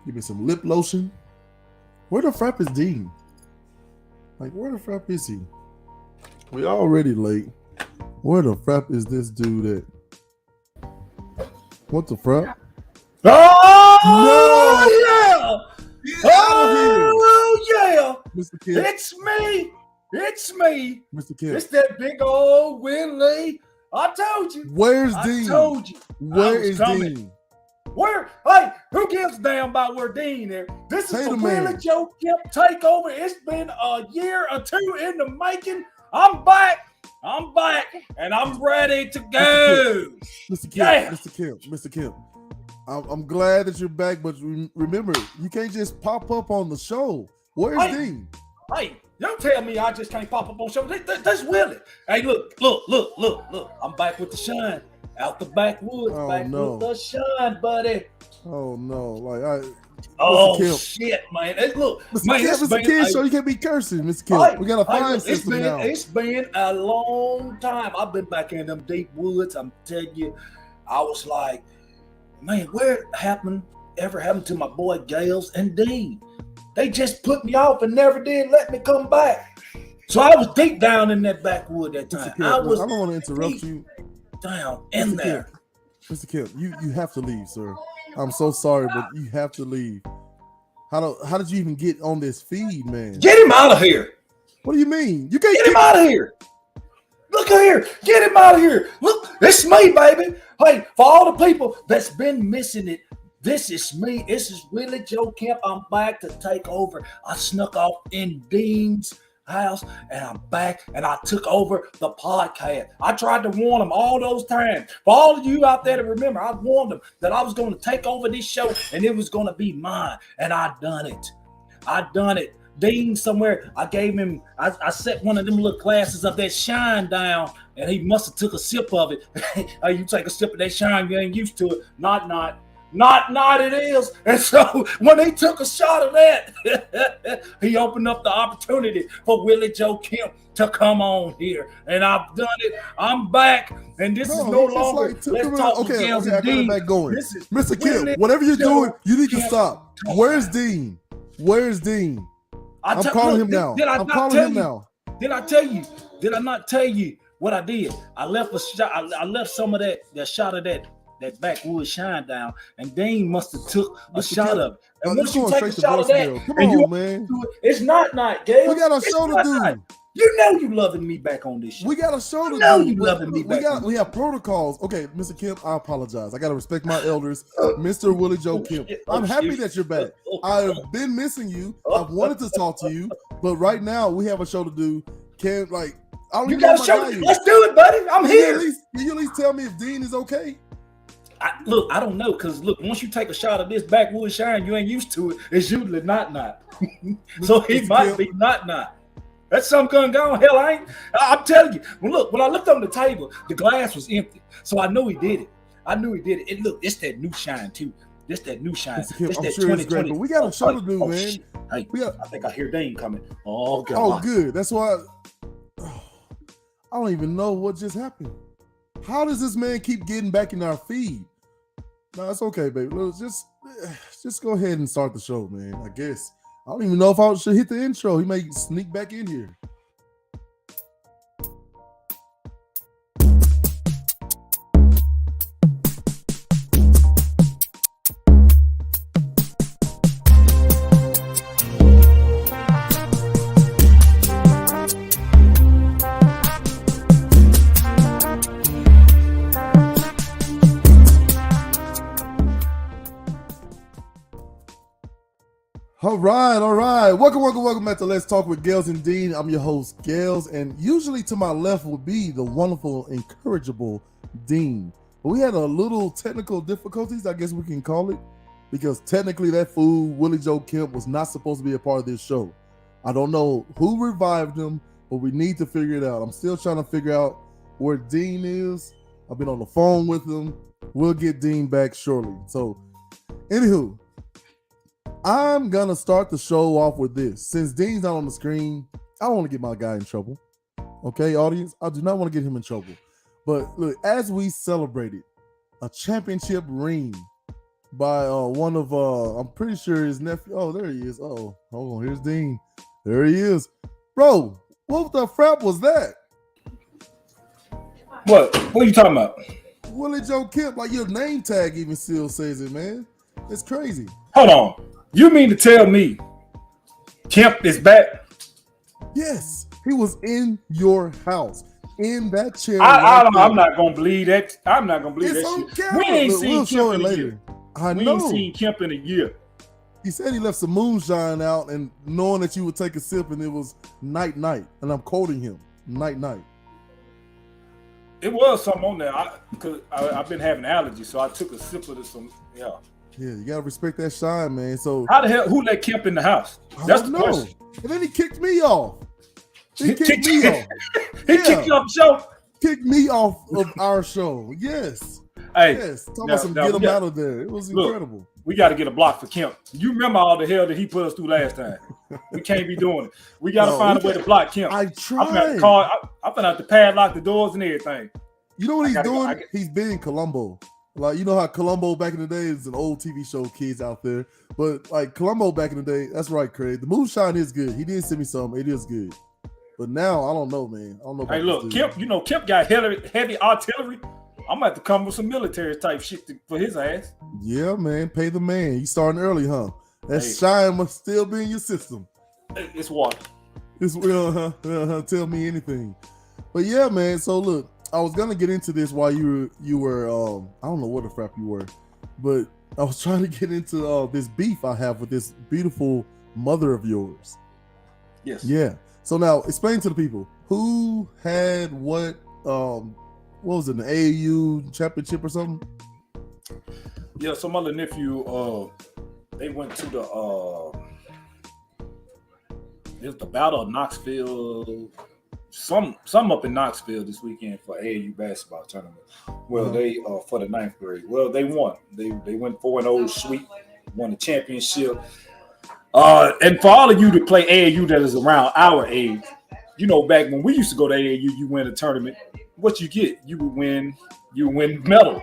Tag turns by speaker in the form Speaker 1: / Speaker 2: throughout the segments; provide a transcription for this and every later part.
Speaker 1: Give me some lip lotion. Where the frap is Dean? Like, where the frap is he? We already late. Where the frap is this dude at? What the frap?
Speaker 2: Oh,
Speaker 1: No!
Speaker 2: yeah!
Speaker 1: Get out of here!
Speaker 2: Oh, yeah!
Speaker 1: Mr. Kemp.
Speaker 2: It's me! It's me!
Speaker 1: Mr. Kemp.
Speaker 2: It's that big old Willie. I told you.
Speaker 1: Where's
Speaker 2: I
Speaker 1: Dean?
Speaker 2: told you.
Speaker 1: Where
Speaker 2: was
Speaker 1: is
Speaker 2: coming.
Speaker 1: Dean?
Speaker 2: Where? Hey, who gives a damn about where Dean is? This is
Speaker 1: Say
Speaker 2: the
Speaker 1: the man.
Speaker 2: Willie Joe Kemp takeover. It's been a year or two in the making. I'm back, and I'm ready to go.
Speaker 1: Mr. Kemp,
Speaker 2: Yeah.
Speaker 1: Mr. Kemp. I'm glad that you're back, but remember, you can't just pop up on the show. Where's
Speaker 2: Hey.
Speaker 1: Dean?
Speaker 2: Hey, don't tell me I just can't pop up on show. That's Willie. Hey, look. I'm back with the shine. Out the backwoods,
Speaker 1: Oh,
Speaker 2: back
Speaker 1: no.
Speaker 2: with the shine, buddy.
Speaker 1: Oh no! Like
Speaker 2: Oh,
Speaker 1: Kemp.
Speaker 2: shit, man. Hey, look,
Speaker 1: Mr.
Speaker 2: man,
Speaker 1: Kemp,
Speaker 2: it's
Speaker 1: Mr.
Speaker 2: been-
Speaker 1: Kid
Speaker 2: hey,
Speaker 1: Show, you can't be cursing, Mr. Kemp.
Speaker 2: Hey,
Speaker 1: We got a fine
Speaker 2: look,
Speaker 1: system now.
Speaker 2: It's been a long time. I've been back in them deep woods. I'm telling you, I was like, man, ever happened to my boy Gales and Dean? They just put me off and never did let me come back. So I was deep down in that backwood that
Speaker 1: Mr.
Speaker 2: time.
Speaker 1: Kemp,
Speaker 2: I was
Speaker 1: I don't want to interrupt
Speaker 2: deep
Speaker 1: you.
Speaker 2: down in
Speaker 1: Mr.
Speaker 2: there.
Speaker 1: Kemp, Mr. Kemp, you have to leave, sir. I'm so sorry, but you have to leave. How did you even get on this feed, man?
Speaker 2: Get him out of here.
Speaker 1: What do you mean? You can't
Speaker 2: Get him out of here. Look here. Get him out of here. Look, it's me, baby. Hey, for all the people that's been missing it, this is me. This is Willie Joe Kemp. I'm back to take over. I snuck off in Dean's house and I'm back and I took over the podcast. I tried to warn them all those times. For all of you out there to remember, I warned them that I was going to take over this show and it was going to be mine. And I done it. Dean somewhere, I gave him, I set one of them little glasses of that shine down and he must have took a sip of it. Hey, you take a sip of that shine, you ain't used to it. Not it is. And so when he took a shot of that, he opened up the opportunity for Willie Joe Kemp to come on here. And I've done it. I'm back. And this is no longer, let's talk with Gales
Speaker 1: I
Speaker 2: and
Speaker 1: got it
Speaker 2: Dean.
Speaker 1: back going.
Speaker 2: This is
Speaker 1: Mr.
Speaker 2: Willie
Speaker 1: Kemp, whatever you're
Speaker 2: Joe
Speaker 1: doing, you need to
Speaker 2: Kemp.
Speaker 1: stop. Where's Dean? Where's Dean? I'm calling him now. I'm calling him now.
Speaker 2: Did I tell you? Did I not tell you what I did? I left a shot. I left some of that shot of that backwood shine down, and Dean must have took a
Speaker 1: Mr.
Speaker 2: shot
Speaker 1: Kemp,
Speaker 2: of it. And
Speaker 1: this
Speaker 2: once you
Speaker 1: going
Speaker 2: take a
Speaker 1: straight to
Speaker 2: shot of that,
Speaker 1: voicemail. Come
Speaker 2: and
Speaker 1: on,
Speaker 2: you
Speaker 1: man.
Speaker 2: do it, it's not Gail.
Speaker 1: We got a
Speaker 2: It's
Speaker 1: show to
Speaker 2: not
Speaker 1: do.
Speaker 2: night. You know you loving me back on this show.
Speaker 1: We got a show to
Speaker 2: know
Speaker 1: do.
Speaker 2: you loving me back.
Speaker 1: We have protocols. Okay, Mr. Kemp, I apologize. I got to respect my elders. Mr. Willie Joe Kemp, I'm happy that you're back. I've been missing you. I've wanted to talk to you, but right now we have a show to do. I don't
Speaker 2: You
Speaker 1: even know
Speaker 2: got a
Speaker 1: my
Speaker 2: show.
Speaker 1: guy is.
Speaker 2: Let's do it, buddy. I'm
Speaker 1: Can
Speaker 2: here.
Speaker 1: you at least tell me if Dean is okay?
Speaker 2: Look, I don't know, because look, once you take a shot of this backwood shine, you ain't used to it. It's usually not. So he
Speaker 1: Mr.
Speaker 2: might
Speaker 1: Kemp.
Speaker 2: be not. That's something going on. Hell, I'm telling you. When I looked on the table, the glass was empty. So I knew he did it. And look, it's that new shine too. This that new shine.
Speaker 1: Mr. Kemp,
Speaker 2: It's
Speaker 1: I'm
Speaker 2: that
Speaker 1: sure it's great, but we got a show to do, man.
Speaker 2: Shit. Hey,
Speaker 1: We got.
Speaker 2: I think I hear Dane coming. Oh, God.
Speaker 1: Oh, good. That's why. I don't even know what just happened. How does this man keep getting back in our feed? No, it's okay, baby. Let's just go ahead and start the show, man. I guess. I don't even know if I should hit the intro. He may sneak back in here. All right. Welcome back to Let's Talk with Gales and Dean. I'm your host, Gales, and usually to my left would be the wonderful, incorrigible Dean. But we had a little technical difficulties, I guess we can call it, because technically that fool, Willie Joe Kemp, was not supposed to be a part of this show. I don't know who revived him, but we need to figure it out. I'm still trying to figure out where Dean is. I've been on the phone with him. We'll get Dean back shortly. So, anywho, I'm gonna start the show off with this. Since Dean's not on the screen, I don't want to get my guy in trouble. Okay, audience, I do not want to get him in trouble. But look, as we celebrated a championship ring by one of I'm pretty sure his nephew. Oh, there he is. Oh, hold on. Here's Dean. There he is, bro. What the frap was that?
Speaker 2: What are you talking about?
Speaker 1: Willie Joe Kemp, like your name tag even still says it, man. It's crazy.
Speaker 2: Hold on. You mean to tell me Kemp is back?
Speaker 1: Yes, he was in your house in that chair.
Speaker 2: I'm not gonna believe that. I'm not gonna believe
Speaker 1: It's
Speaker 2: that
Speaker 1: on
Speaker 2: shit.
Speaker 1: camera.
Speaker 2: We ain't
Speaker 1: Look,
Speaker 2: seen
Speaker 1: we'll show
Speaker 2: Kemp
Speaker 1: it
Speaker 2: in a
Speaker 1: later.
Speaker 2: year.
Speaker 1: I
Speaker 2: We
Speaker 1: know.
Speaker 2: ain't seen Kemp in a year.
Speaker 1: He said he left some moonshine out and knowing that you would take a sip and it was night. And I'm quoting him, night.
Speaker 2: It was something on there. Because I've been having allergies, so I took a sip of this. Yeah.
Speaker 1: Yeah, you gotta respect that shine, man. So
Speaker 2: How the hell? Who let Kemp in the house? That's the question.
Speaker 1: And then he kicked me off. He kicked me off.
Speaker 2: He kicked you off the show.
Speaker 1: Kicked me off of our show. Yes.
Speaker 2: Hey,
Speaker 1: Yes. Talk about some get him out of there. It was incredible.
Speaker 2: We got to get a block for Kemp. You remember all the hell that he put us through last time. We can't be doing it. We got to find a way to block Kemp.
Speaker 1: I tried.
Speaker 2: I'm gonna have to padlock the doors and everything.
Speaker 1: You know what he's doing? He's been Columbo. Like, you know how Columbo back in the day is an old TV show, kids out there. But like Columbo back in the day, that's right, Craig. The moonshine is good. He did send me some. It is good. But now I don't know, man. I don't know.
Speaker 2: Hey, look, Kemp. You know Kemp got heavy artillery. I'm gonna have to come with some military type shit for his ass.
Speaker 1: Yeah, man. Pay the man. You starting early, huh? That shine must still be in your system.
Speaker 2: It's water.
Speaker 1: It's tell me anything. But yeah, man. So look, I was gonna get into this while you were I don't know what the frap you were, but I was trying to get into this beef I have with this beautiful mother of yours.
Speaker 2: Yes.
Speaker 1: Yeah. So now explain to the people who had what was it, the AAU championship or something?
Speaker 2: Yeah, some other nephew, they went to the it was the Battle of Knoxville, some up in Knoxville this weekend for AAU basketball tournament. Well, they for the 9th grade. Well, they won. They went 4-0 sweep, won the championship. And for all of you to play AAU that is around our age, you know, back when we used to go to AAU, you win a tournament. What you get? You win medal,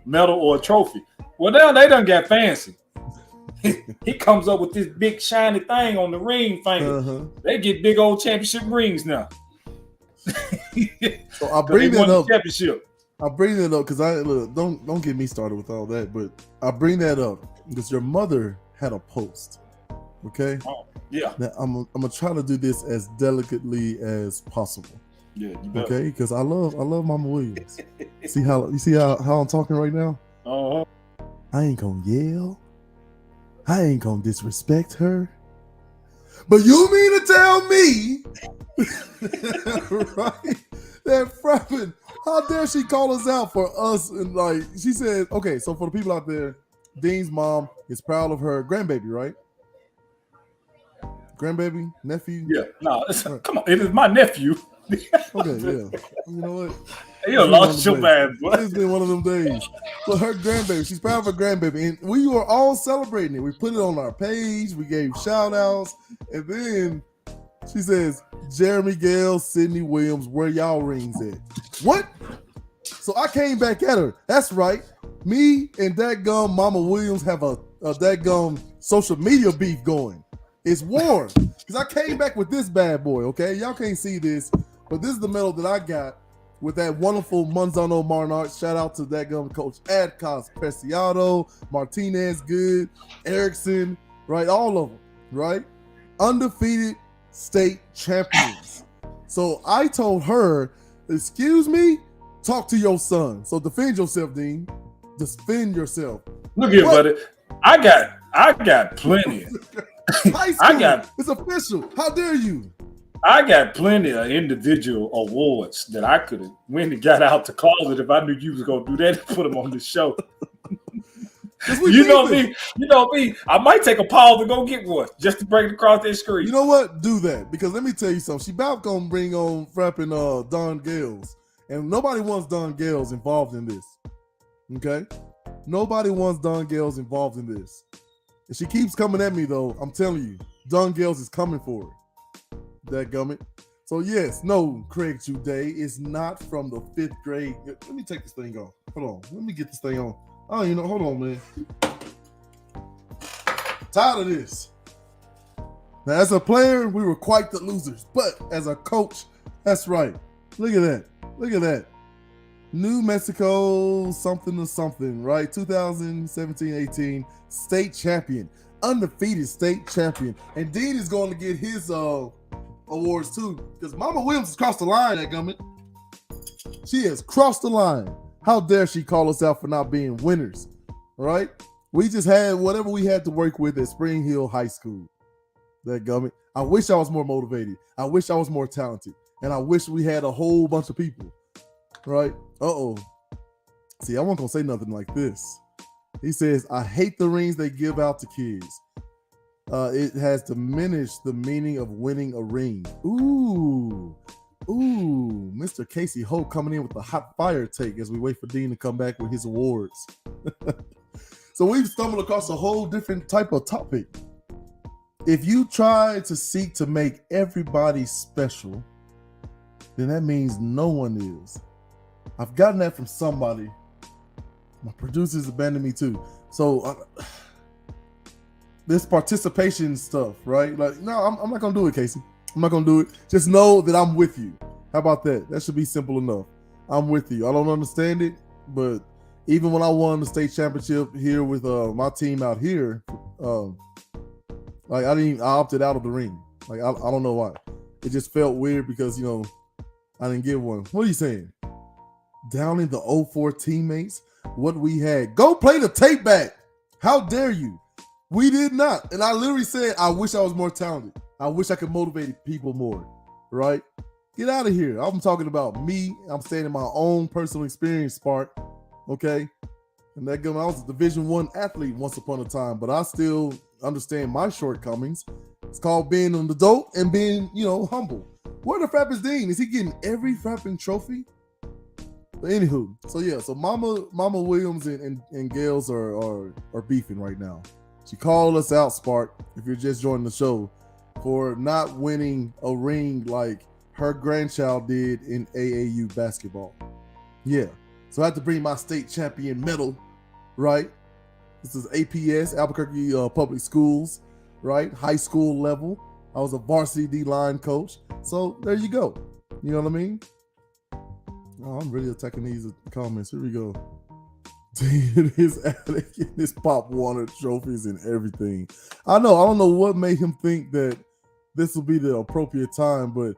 Speaker 2: medal or a trophy. Well, now they done got fancy. He comes up with this big shiny thing on the ring finger. They get big old championship rings now.
Speaker 1: So I bring that up.
Speaker 2: Championship.
Speaker 1: I bring that up because don't get me started with all that, but I bring that up because your mother had a post. Okay.
Speaker 2: Oh, yeah.
Speaker 1: Now I'm gonna try to do this as delicately as possible.
Speaker 2: Yeah. You better.
Speaker 1: Okay, because I love Mama Williams. You see how I'm talking right now? I ain't gonna yell. I ain't gonna disrespect her. But you mean to tell me, right? That frapping, how dare she call us out for us? And like she said, okay, so for the people out there, Dean's mom is proud of her grandbaby, right? Grandbaby, nephew?
Speaker 2: Yeah. No, come on, it is my nephew.
Speaker 1: Okay, yeah. You know what?
Speaker 2: You lost your man, boy.
Speaker 1: It's been one of them days. But her grandbaby, she's proud of her grandbaby. And we were all celebrating it. We put it on our page. We gave shout outs. And then she says, Jeremy Gale, Sydney Williams, where y'all rings at? What? So I came back at her. That's right. Me and dadgum Mama Williams have a dadgum social media beef going. It's warm. Because I came back with this bad boy, okay? Y'all can't see this, but this is the medal that I got with that wonderful Manzano Marnard. Shout out to that gun coach Adcos Preciado, Martinez Good, Erickson, right? All of them, right? Undefeated state champions. So I told her, excuse me, talk to your son. So defend yourself, Dean. Defend yourself.
Speaker 2: Look here, buddy. I got plenty.
Speaker 1: It's official. How dare you?
Speaker 2: I got plenty of individual awards that I could have went and got out the closet if I knew you was gonna do that and put them on the show. You know me. I might take a pause and go get one just to bring it across that screen.
Speaker 1: You know what? Do that, because let me tell you something. She about gonna bring on frapping Don Gales, and nobody wants Don Gales involved in this. Okay, nobody wants Don Gales involved in this. If she keeps coming at me, though, I'm telling you, Don Gales is coming for her. That gummit. So yes, no, Craig Juday is not from the 5th grade. Let me take this thing off. Hold on. Let me get this thing on. Oh, hold on, man. Tired of this. Now, as a player, we were quite the losers, but as a coach, that's right. Look at that. Look at that. New Mexico something to something, right? 2017-18 state champion, undefeated state champion. And Dean is going to get his awards too, because Mama Williams has crossed the line, that gummit. She has crossed the line. How dare she call us out for not being winners, right? We just had whatever we had to work with at Spring Hill High School. That gummit. I wish I was more motivated. I wish I was more talented. And I wish we had a whole bunch of people, right? Uh-oh. See, I wasn't going to say nothing like this. He says, I hate the rings they give out to kids. It has diminished the meaning of winning a ring. Ooh, Mr. Casey Hope coming in with a hot fire take as we wait for Dean to come back with his awards. So we've stumbled across a whole different type of topic. If you try to seek to make everybody special, then that means no one is. I've gotten that from somebody. My producers abandoned me too. So this participation stuff, right? Like, no, I'm not gonna do it, Casey. I'm not gonna do it. Just know that I'm with you. How about that? That should be simple enough. I'm with you. I don't understand it, but even when I won the state championship here with my team out here, like I opted out of the ring. Like I don't know why. It just felt weird because I didn't get one. What are you saying? Down in the 04 teammates, what we had. Go play the tape back. How dare you? We did not. And I literally said, I wish I was more talented. I wish I could motivate people more, right? Get out of here. I'm talking about me. I'm saying in my own personal experience part, okay? And that I was a Division I athlete once upon a time, but I still understand my shortcomings. It's called being an adult and being, humble. Where the frap is Dean? Is he getting every frapping trophy? But anywho, so Mama Williams and Gales are beefing right now. She called us out, Spark, if you're just joining the show, for not winning a ring like her grandchild did in AAU basketball. Yeah, so I had to bring my state champion medal, right? This is APS, Albuquerque Public Schools, right? High school level. I was a varsity D-line coach. So there you go. You know what I mean? Oh, I'm really attacking these comments. Here we go. Dude, his attic and his Pop Warner trophies and everything. I don't know what made him think that this will be the appropriate time, but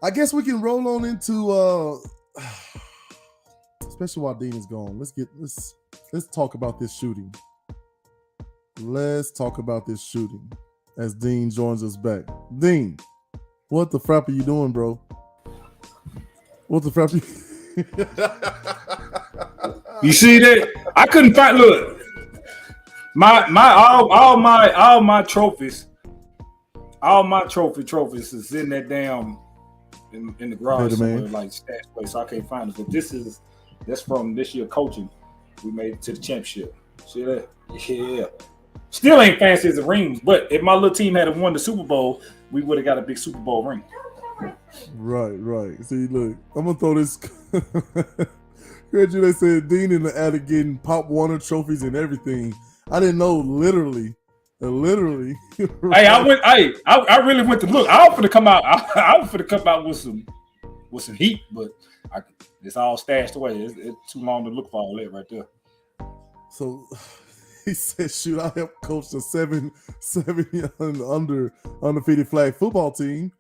Speaker 1: I guess we can roll on into especially while Dean is gone. Let's talk about this shooting. Let's talk about this shooting as Dean joins us back. Dean, what the frap are you doing, bro? What the frap?
Speaker 2: You see that? I couldn't find. Look, all my trophies, trophies is in that damn in the garage somewhere, like stash place. So I can't find it. But that's from this year coaching. We made it to the championship. See that? Yeah. Still ain't fancy as the rings, but if my little team had won the Super Bowl, we would have got a big Super Bowl ring.
Speaker 1: Right. See, look, I'm gonna throw this. Heard you, they said Dean in the attic getting Pop Warner trophies and everything. I didn't know, literally. Right?
Speaker 2: Hey, I really went to look. I was gonna come out. I was gonna come out with some heat, but it's all stashed away. It's too long to look for all that right there.
Speaker 1: So he said, "Shoot, I helped coach the 7 under undefeated flag football team."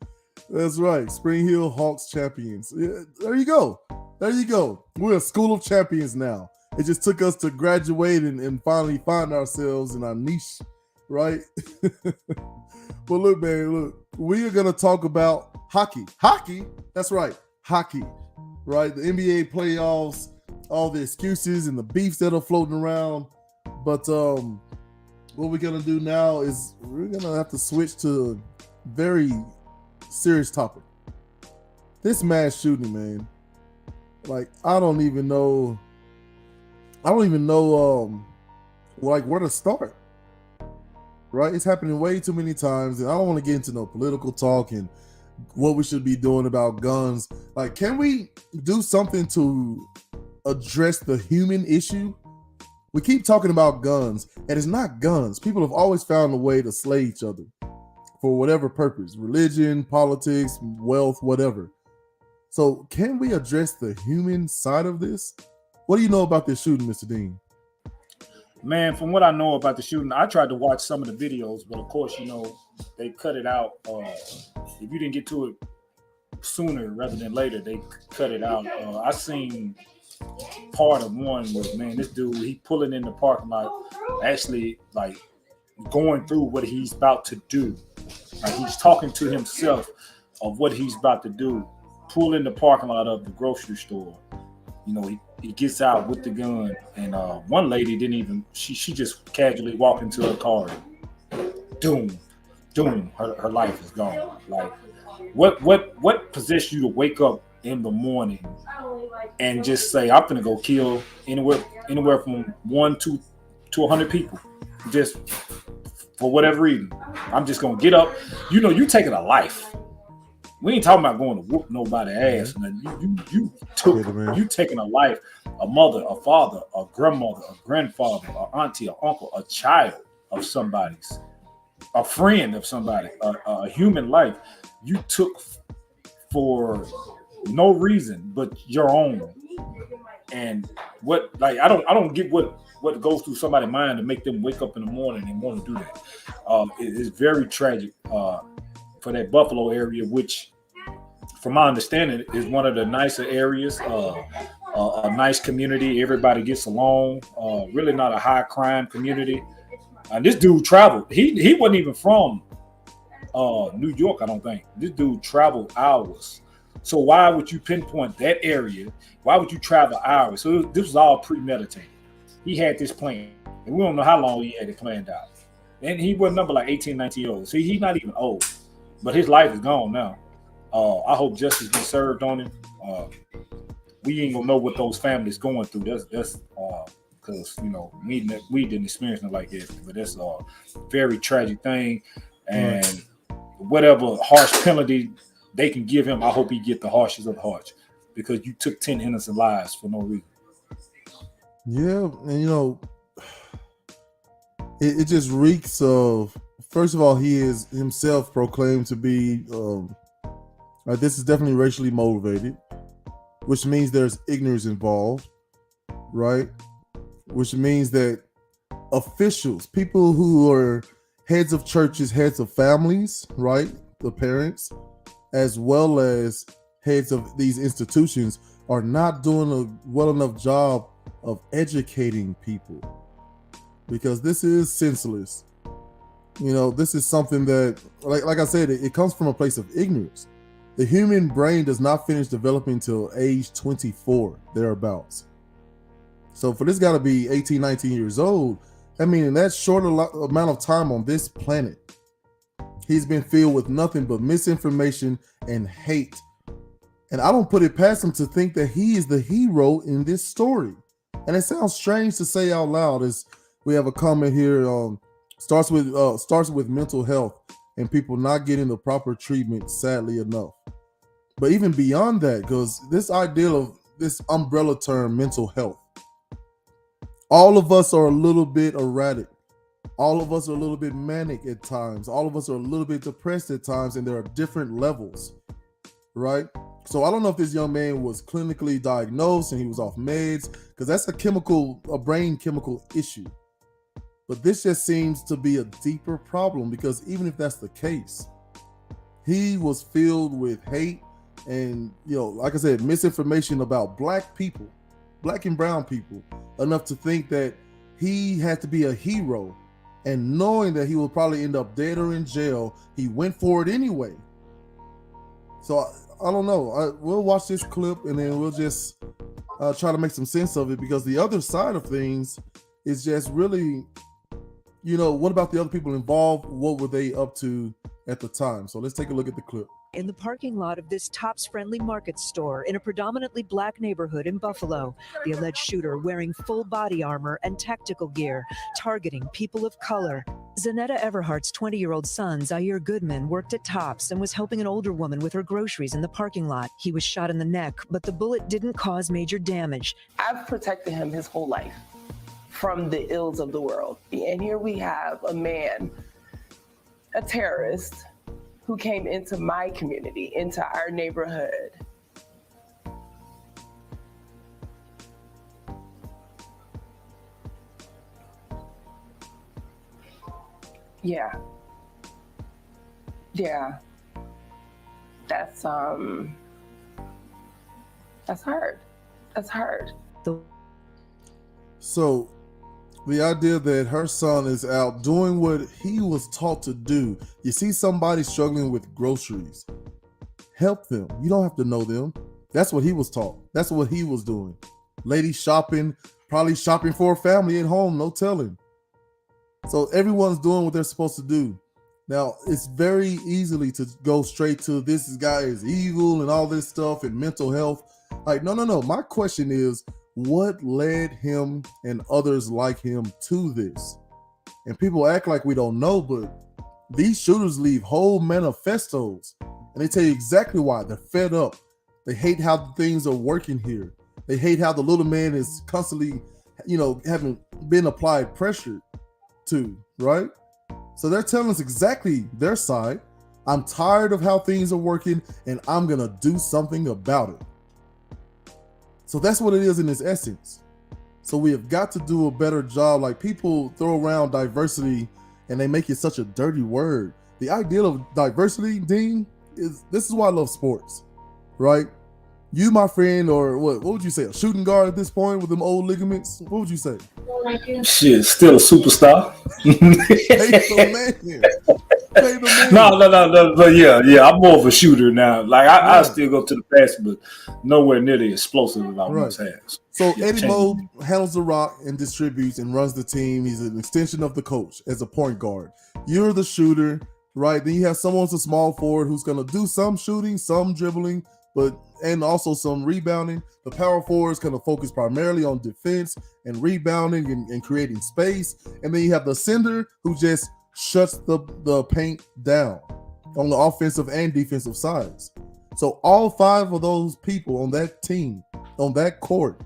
Speaker 1: That's right, Spring Hill Hawks champions. Yeah, there you go. We're a school of champions now. It just took us to graduate and finally find ourselves in our niche, right? But look, man, we are going to talk about hockey. That's right, hockey, right? The NBA playoffs, all the excuses and the beefs that are floating around. But what we're going to do now is we're going to have to switch to a very serious topic. This mass shooting, man. Like, I don't even know like where to start. Right? It's happening way too many times, and I don't want to get into no political talk and what we should be doing about guns. Like, can we do something to address the human issue? We keep talking about guns, and it's not guns. People have always found a way to slay each other for whatever purpose, religion, politics, wealth, whatever. So can we address the human side of this? What do you know about this shooting, Mr. Dean?
Speaker 2: Man, from what I know about the shooting, I tried to watch some of the videos, but of course, they cut it out. If you didn't get to it sooner rather than later, they cut it out. I seen part of one was, man, this dude, he pulling in the parking lot, actually like going through what he's about to do. Like he's talking to himself of what he's about to do. Pull in the parking lot of the grocery store. He gets out with the gun, and one lady didn't even. She just casually walked into her car. Doom. Her life is gone. Like, what possessed you to wake up in the morning and just say, I'm gonna go kill anywhere from 1 to 100 people, just for whatever reason? I'm just gonna get up. You taking a life. We ain't talking about going to whoop nobody's ass. You taking a life, a mother, a father, a grandmother, a grandfather, an auntie, an uncle, a child of somebody's, a friend of somebody, a human life. You took for no reason but your own. And I don't get what goes through somebody's mind to make them wake up in the morning and want to do that. It is very tragic for that Buffalo area, which, from my understanding, is one of the nicer areas. A nice community, everybody gets along. Really not a high crime community. And this dude traveled. He wasn't even from New York, I don't think. This dude traveled hours. So why would you pinpoint that area? Why would you travel hours? So this was all premeditated. He had this plan, and we don't know how long he had it planned out. And he was number like 18, 19 years old. See, he's not even old, but his life is gone now. I hope justice be served on him. We ain't gonna know what those families going through. That's because we didn't experience it like this. But that's a very tragic thing, and whatever harsh penalty they can give him, I hope he get the harshest of the harsh, because you took 10 innocent lives for no reason.
Speaker 1: Yeah, and it just reeks of. First of all, he is himself proclaimed to be. This is definitely racially motivated, which means there's ignorance involved, right? Which means that officials, people who are heads of churches, heads of families, right? The parents, as well as heads of these institutions, are not doing a well enough job of educating people, because this is senseless. This is something that, like I said, it comes from a place of ignorance. The human brain does not finish developing until age 24, thereabouts. So for this guy to be 18, 19 years old, I mean, in that short amount of time on this planet, he's been filled with nothing but misinformation and hate. And I don't put it past him to think that he is the hero in this story. And it sounds strange to say out loud, as we have a comment here, starts with mental health and people not getting the proper treatment, sadly enough. But even beyond that, because this idea of this umbrella term, mental health, all of us are a little bit erratic. All of us are a little bit manic at times. All of us are a little bit depressed at times, and there are different levels, right? So I don't know if this young man was clinically diagnosed and he was off meds, because that's a brain chemical issue. But this just seems to be a deeper problem, because even if that's the case, he was filled with hate and, like I said, misinformation about black people, black and brown people, enough to think that he had to be a hero. And knowing that he will probably end up dead or in jail, he went for it anyway. So I don't know. We'll watch this clip and then we'll just try to make some sense of it, because the other side of things is just really, what about the other people involved? What were they up to at the time? So let's take a look at the clip.
Speaker 3: In the parking lot of this Tops Friendly Market store in a predominantly black neighborhood in Buffalo, the alleged shooter wearing full body armor and tactical gear, targeting people of color. Zanetta Everhart's 20-year-old son, Zaire Goodman, worked at Tops and was helping an older woman with her groceries in the parking lot. He was shot in the neck, but the bullet didn't cause major damage.
Speaker 4: I've protected him his whole life. from the ills of the world. And here we have a man, a terrorist, who came into my community, into our neighborhood. Yeah. That's hard. That's hard.
Speaker 1: So the idea that her son is out doing what he was taught to do. You see somebody struggling with groceries, help them. You don't have to know them. That's what he was taught. That's what he was doing. Lady shopping, probably shopping for a family at home, no telling. So everyone's doing what they're supposed to do. Now, it's very easily to go straight to this guy is evil and all this stuff and mental health. Like, no. My question is, what led him and others like him to this? And people act like we don't know, but these shooters leave whole manifestos and they tell you exactly why. They're fed up. They hate how things are working here. They hate how the little man is constantly, having been applied pressure to, right? So they're telling us exactly their side. I'm tired of how things are working and I'm going to do something about it. So that's what it is in its essence. So we have got to do a better job. Like, people throw around diversity and they make it such a dirty word. The ideal of diversity, Dean, this is why I love sports, right? You, my friend, or what would you say, a shooting guard at this point with them old ligaments? What would you say?
Speaker 2: Shit, still a superstar. No. But yeah, I'm more of a shooter now. Like, I still go to the pass, but nowhere near the explosive that I once had.
Speaker 1: So Eddie Moe handles the rock and distributes and runs the team. He's an extension of the coach as a point guard. You're the shooter, right? Then you have someone's a small forward who's going to do some shooting, some dribbling, and also some rebounding. The power forward is going to focus primarily on defense and rebounding and creating space. And then you have the sender who just shuts the paint down on the offensive and defensive sides. So all five of those people on that team, on that court,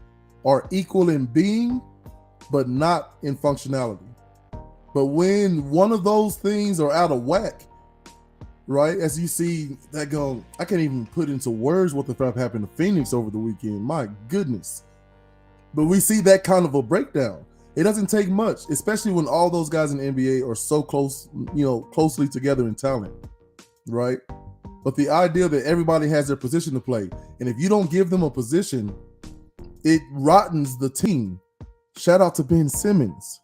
Speaker 1: are equal in being, but not in functionality. But when one of those things are out of whack, right, as you see that go, I can't even put into words what the crap happened to Phoenix over the weekend. My goodness. But we see that kind of a breakdown. It doesn't take much, especially when all those guys in the NBA are so close, closely together in talent, right? But the idea that everybody has their position to play, and if you don't give them a position, it rottens the team. Shout out to Ben Simmons.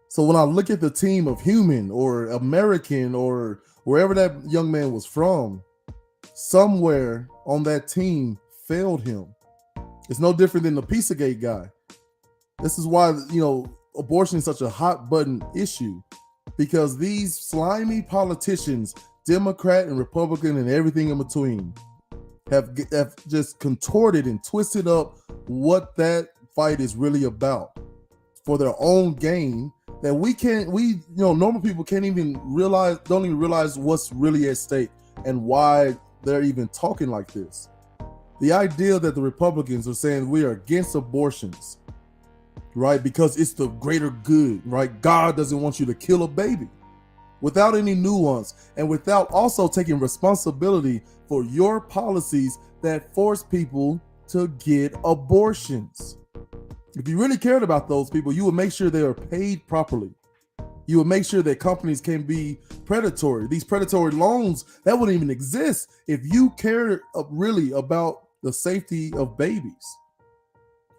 Speaker 1: So when I look at the team of Human or American or wherever that young man was from, somewhere on that team failed him. It's no different than the Pizzagate guy. This is why, abortion is such a hot button issue, because these slimy politicians, Democrat and Republican and everything in between, have just contorted and twisted up what that fight is really about for their own gain. That normal people don't even realize what's really at stake and why they're even talking like this. The idea that the Republicans are saying we are against abortions, right? Because it's the greater good, right? God doesn't want you to kill a baby, without any nuance and without also taking responsibility for your policies that force people to get abortions. If you really cared about those people, you would make sure they are paid properly. You would make sure that companies can be predatory. These predatory loans, that wouldn't even exist if you cared really about the safety of babies.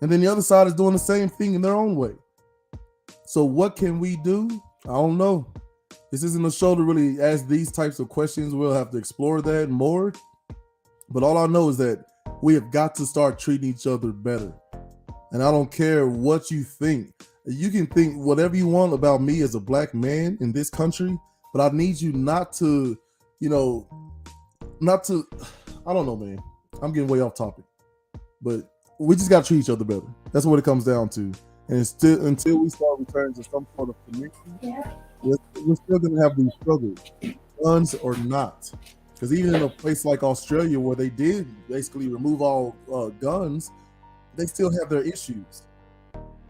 Speaker 1: And then the other side is doing the same thing in their own way. So what can we do? I don't know. This isn't a show to really ask these types of questions. We'll have to explore that more. But all I know is that we have got to start treating each other better. And I don't care what you think. You can think whatever you want about me as a black man in this country, but I need you not to, I don't know, man. I'm getting way off topic. But we just got to treat each other better. That's what it comes down to. And it's still, until we start returning to some sort of connection, we're still going to have these struggles, guns or not. Because even in a place like Australia, where they did basically remove all guns, they still have their issues.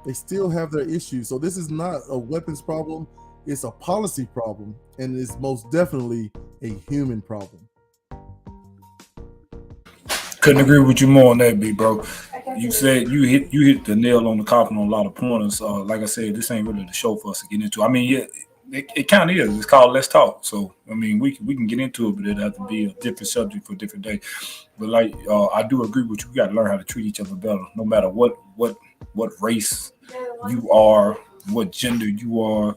Speaker 1: They still have their issues. So this is not a weapons problem. It's a policy problem, and it's most definitely a human problem.
Speaker 5: Couldn't agree with you more on that, B, bro. You said you hit the nail on the coffin on a lot of pointers. Like I said, this ain't really the show for us to get into. I mean, yeah, it kind of is. It's called Let's Talk. So I mean, we can get into it, but it has to be a different subject for a different day. But like I do agree with you. We got to learn how to treat each other better, no matter what race you are, what gender you are.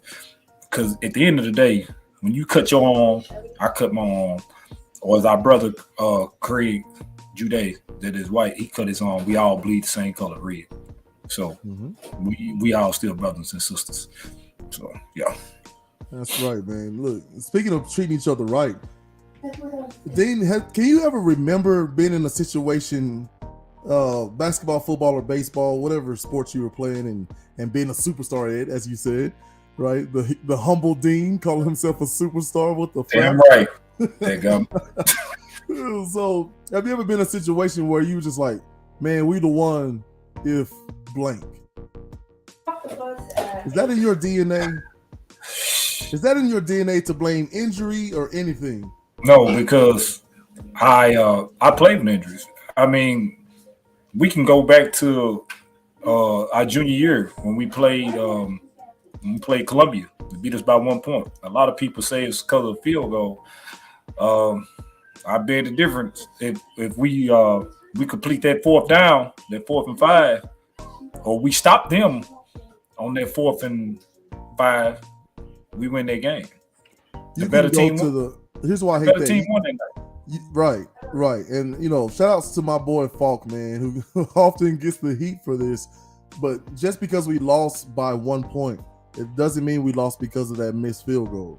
Speaker 5: Because at the end of the day, when you cut your arm, I cut my arm, or as our brother Craig Jude, that is white, he cut his arm. We all bleed the same color, red. So we all still brothers and sisters. So yeah,
Speaker 1: that's right, man. Look, speaking of treating each other right, Dean, can you ever remember being in a situation, basketball, football, or baseball, whatever sports you were playing, and being a superstar, Ed, as you said, right? The humble Dean calling himself a superstar with the
Speaker 5: damn right. There you go.
Speaker 1: So, have you ever been in a situation where you were just like, man, we the one if blank? Is that in your DNA? Is that in your DNA to blame injury or anything?
Speaker 5: No, because I played with injuries. I mean, we can go back to our junior year when we played Columbia. They beat us by 1 point. A lot of people say it's because of the field goal. I bet the difference if we complete that fourth down, that 4th and 5, or we stop them on that 4th and 5, we win that game. The better team won.
Speaker 1: Here's why I hate that. Team won that night. Right. And shout outs to my boy Falk, man, who often gets the heat for this. But just because we lost by 1 point, it doesn't mean we lost because of that missed field goal.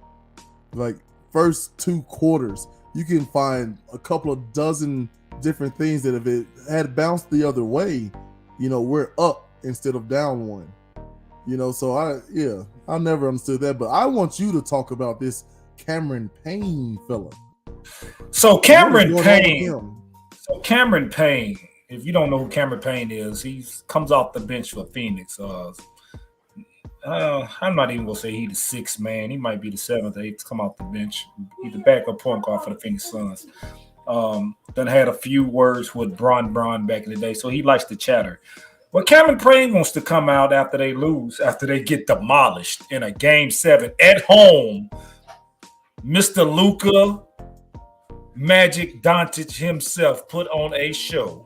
Speaker 1: Like, first 2 quarters, you can find a couple of dozen different things that if it had bounced the other way, we're up instead of down 1. So I never understood that. But I want you to talk about this Cameron Payne fella.
Speaker 5: So Cameron Payne, if you don't know who Cameron Payne is, he comes off the bench for Phoenix. I'm not even gonna say he's the 6th man. He might be the 7th, 8th to come off the bench. He's the backup point guard for the Phoenix Suns. Done had a few words with Bron back in the day, so he likes to chatter. Well, Cameron Payne wants to come out after they lose, after they get demolished in a Game 7 at home. Mr. Luka Magic Doncic himself put on a show.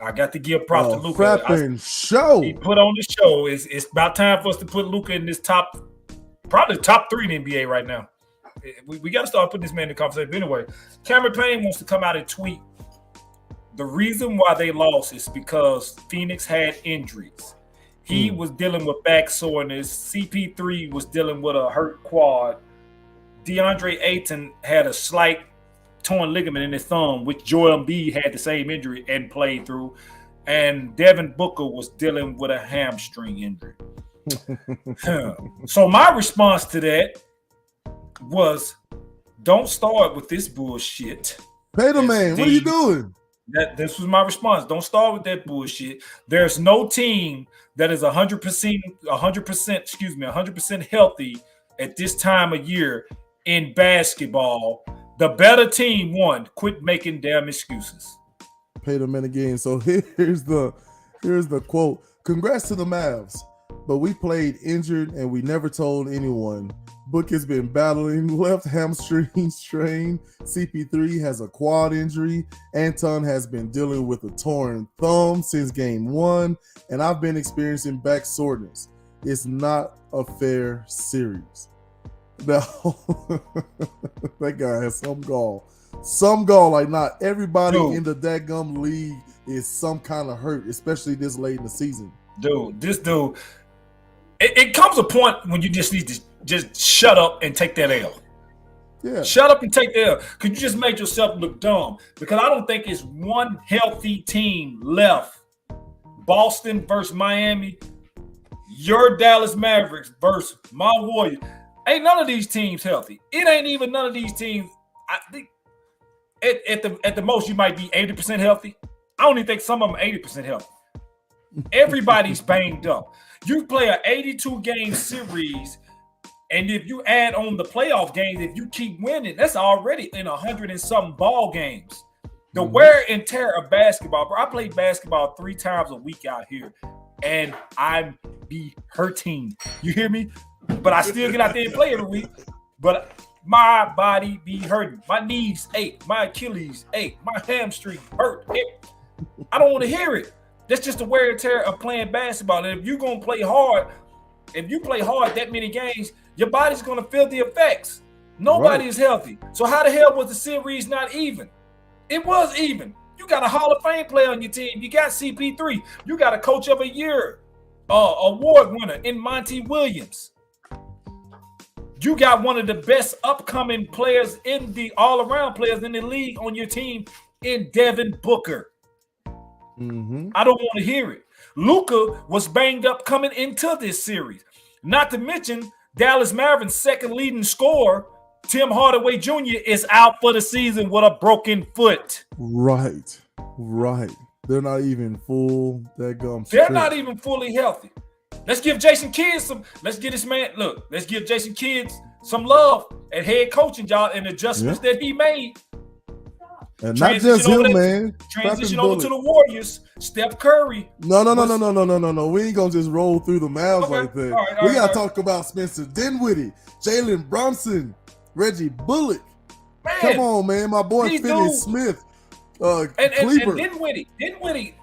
Speaker 5: I got to give props to Luka.
Speaker 1: Show.
Speaker 5: He put on the show. It's about time for us to put Luka in this probably top 3 in the NBA right now. We got to start putting this man in the conversation. But anyway, Cameron Payne wants to come out and tweet. The reason why they lost is because Phoenix had injuries. He was dealing with back soreness. CP3 was dealing with a hurt quad. DeAndre Ayton had a slight torn ligament in his thumb, which Joel Embiid had the same injury and played through. And Devin Booker was dealing with a hamstring injury. So my response to that was, don't start with this bullshit.
Speaker 1: Pay the man. What are you doing?
Speaker 5: This was my response. Don't start with that bullshit. There's no team that is 100% healthy at this time of year in basketball. The better team won. Quit making damn excuses.
Speaker 1: Pay the man again. So here's the quote. Congrats to the Mavs, but we played injured and we never told anyone. Book has been battling left hamstring strain. CP3 has a quad injury. Anton has been dealing with a torn thumb since Game 1, and I've been experiencing back soreness. It's not a fair series. Now, that guy has some gall. Like, not everybody in the dadgum league is some kind of hurt, especially this late in the season.
Speaker 5: This dude, it comes a point when you just need to just shut up and take that L.
Speaker 1: Yeah.
Speaker 5: Shut up and take the L. Because you just made yourself look dumb. Because I don't think it's one healthy team left. Boston versus Miami. Your Dallas Mavericks versus my Warriors. Ain't none of these teams healthy. It ain't even none of these teams. I think at the most you might be 80% healthy. I don't even think some of them are 80% healthy. Everybody's banged up. You play an 82 game series, and if you add on the playoff games, if you keep winning, that's already in 100 and something ball games. The wear and tear of basketball, bro. I play basketball 3 times a week out here, and I'm be hurting. You hear me? But I still get out there and play every week. But my body be hurting. My knees ache. My Achilles ache. My hamstring hurt. I don't want to hear it. That's just the wear and tear of playing basketball. And if you're going to play hard, if you play hard that many games, your body's going to feel the effects. Nobody is healthy. So how the hell was the series not even? It was even. You got a Hall of Fame player on your team. You got CP3. You got a Coach of a Year award winner in Monty Williams. You got one of the best upcoming players in the all-around players in the league on your team in Devin Booker. I don't want to hear it. Luka was banged up coming into this series. Not to mention Dallas Mavericks' second leading scorer, Tim Hardaway Jr. is out for the season with a broken foot.
Speaker 1: Right. They're not even full.
Speaker 5: They're not even fully healthy. Let's give Jason Kidd some. Let's give this man. Look, let's give Jason Kidd some love at head coaching, y'all, and adjustments that he made.
Speaker 1: And not just him, man.
Speaker 5: Transition over to the Warriors. Steph Curry.
Speaker 1: No. We ain't gonna just roll through the Mavs like that. We gotta talk about Spencer Dinwiddie, Jalen Brunson, Reggie Bullock.
Speaker 5: Man,
Speaker 1: come on, man. My boy Finney Smith.
Speaker 5: And Dinwiddie,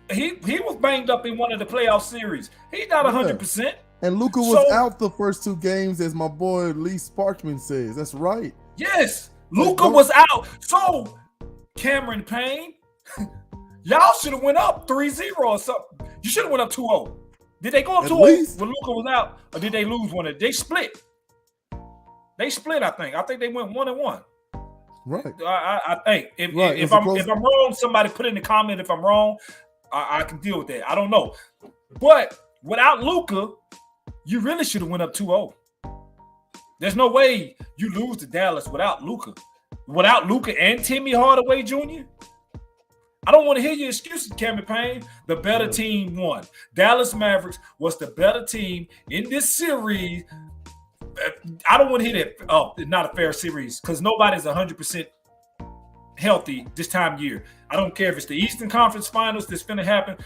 Speaker 5: he was banged up in one of the playoff series. He's not 100%.
Speaker 1: And Luka was out the first 2 games, as my boy Lee Sparkman says. That's right.
Speaker 5: Yes, Luka was out. So Cameron Payne, y'all should have went up 3-0 or something. You should have went up 2-0. Did they go up 2-0 when Luka was out, or did they lose one? They split. I think. I think they went 1-1.
Speaker 1: Right.
Speaker 5: I think if I'm wrong, somebody put in the comment if I'm wrong. I can deal with that. I don't know. But without Luka, you really should have went up 2-0. There's no way you lose to Dallas without Luka. Without Luka and Timmy Hardaway Jr. I don't want to hear your excuses, Cameron Payne. The better team won. Dallas Mavericks was the better team in this series. I don't want to hear that. Oh, it's not a fair series because nobody's 100% healthy this time of year. I don't care if it's the Eastern Conference Finals that's going to happen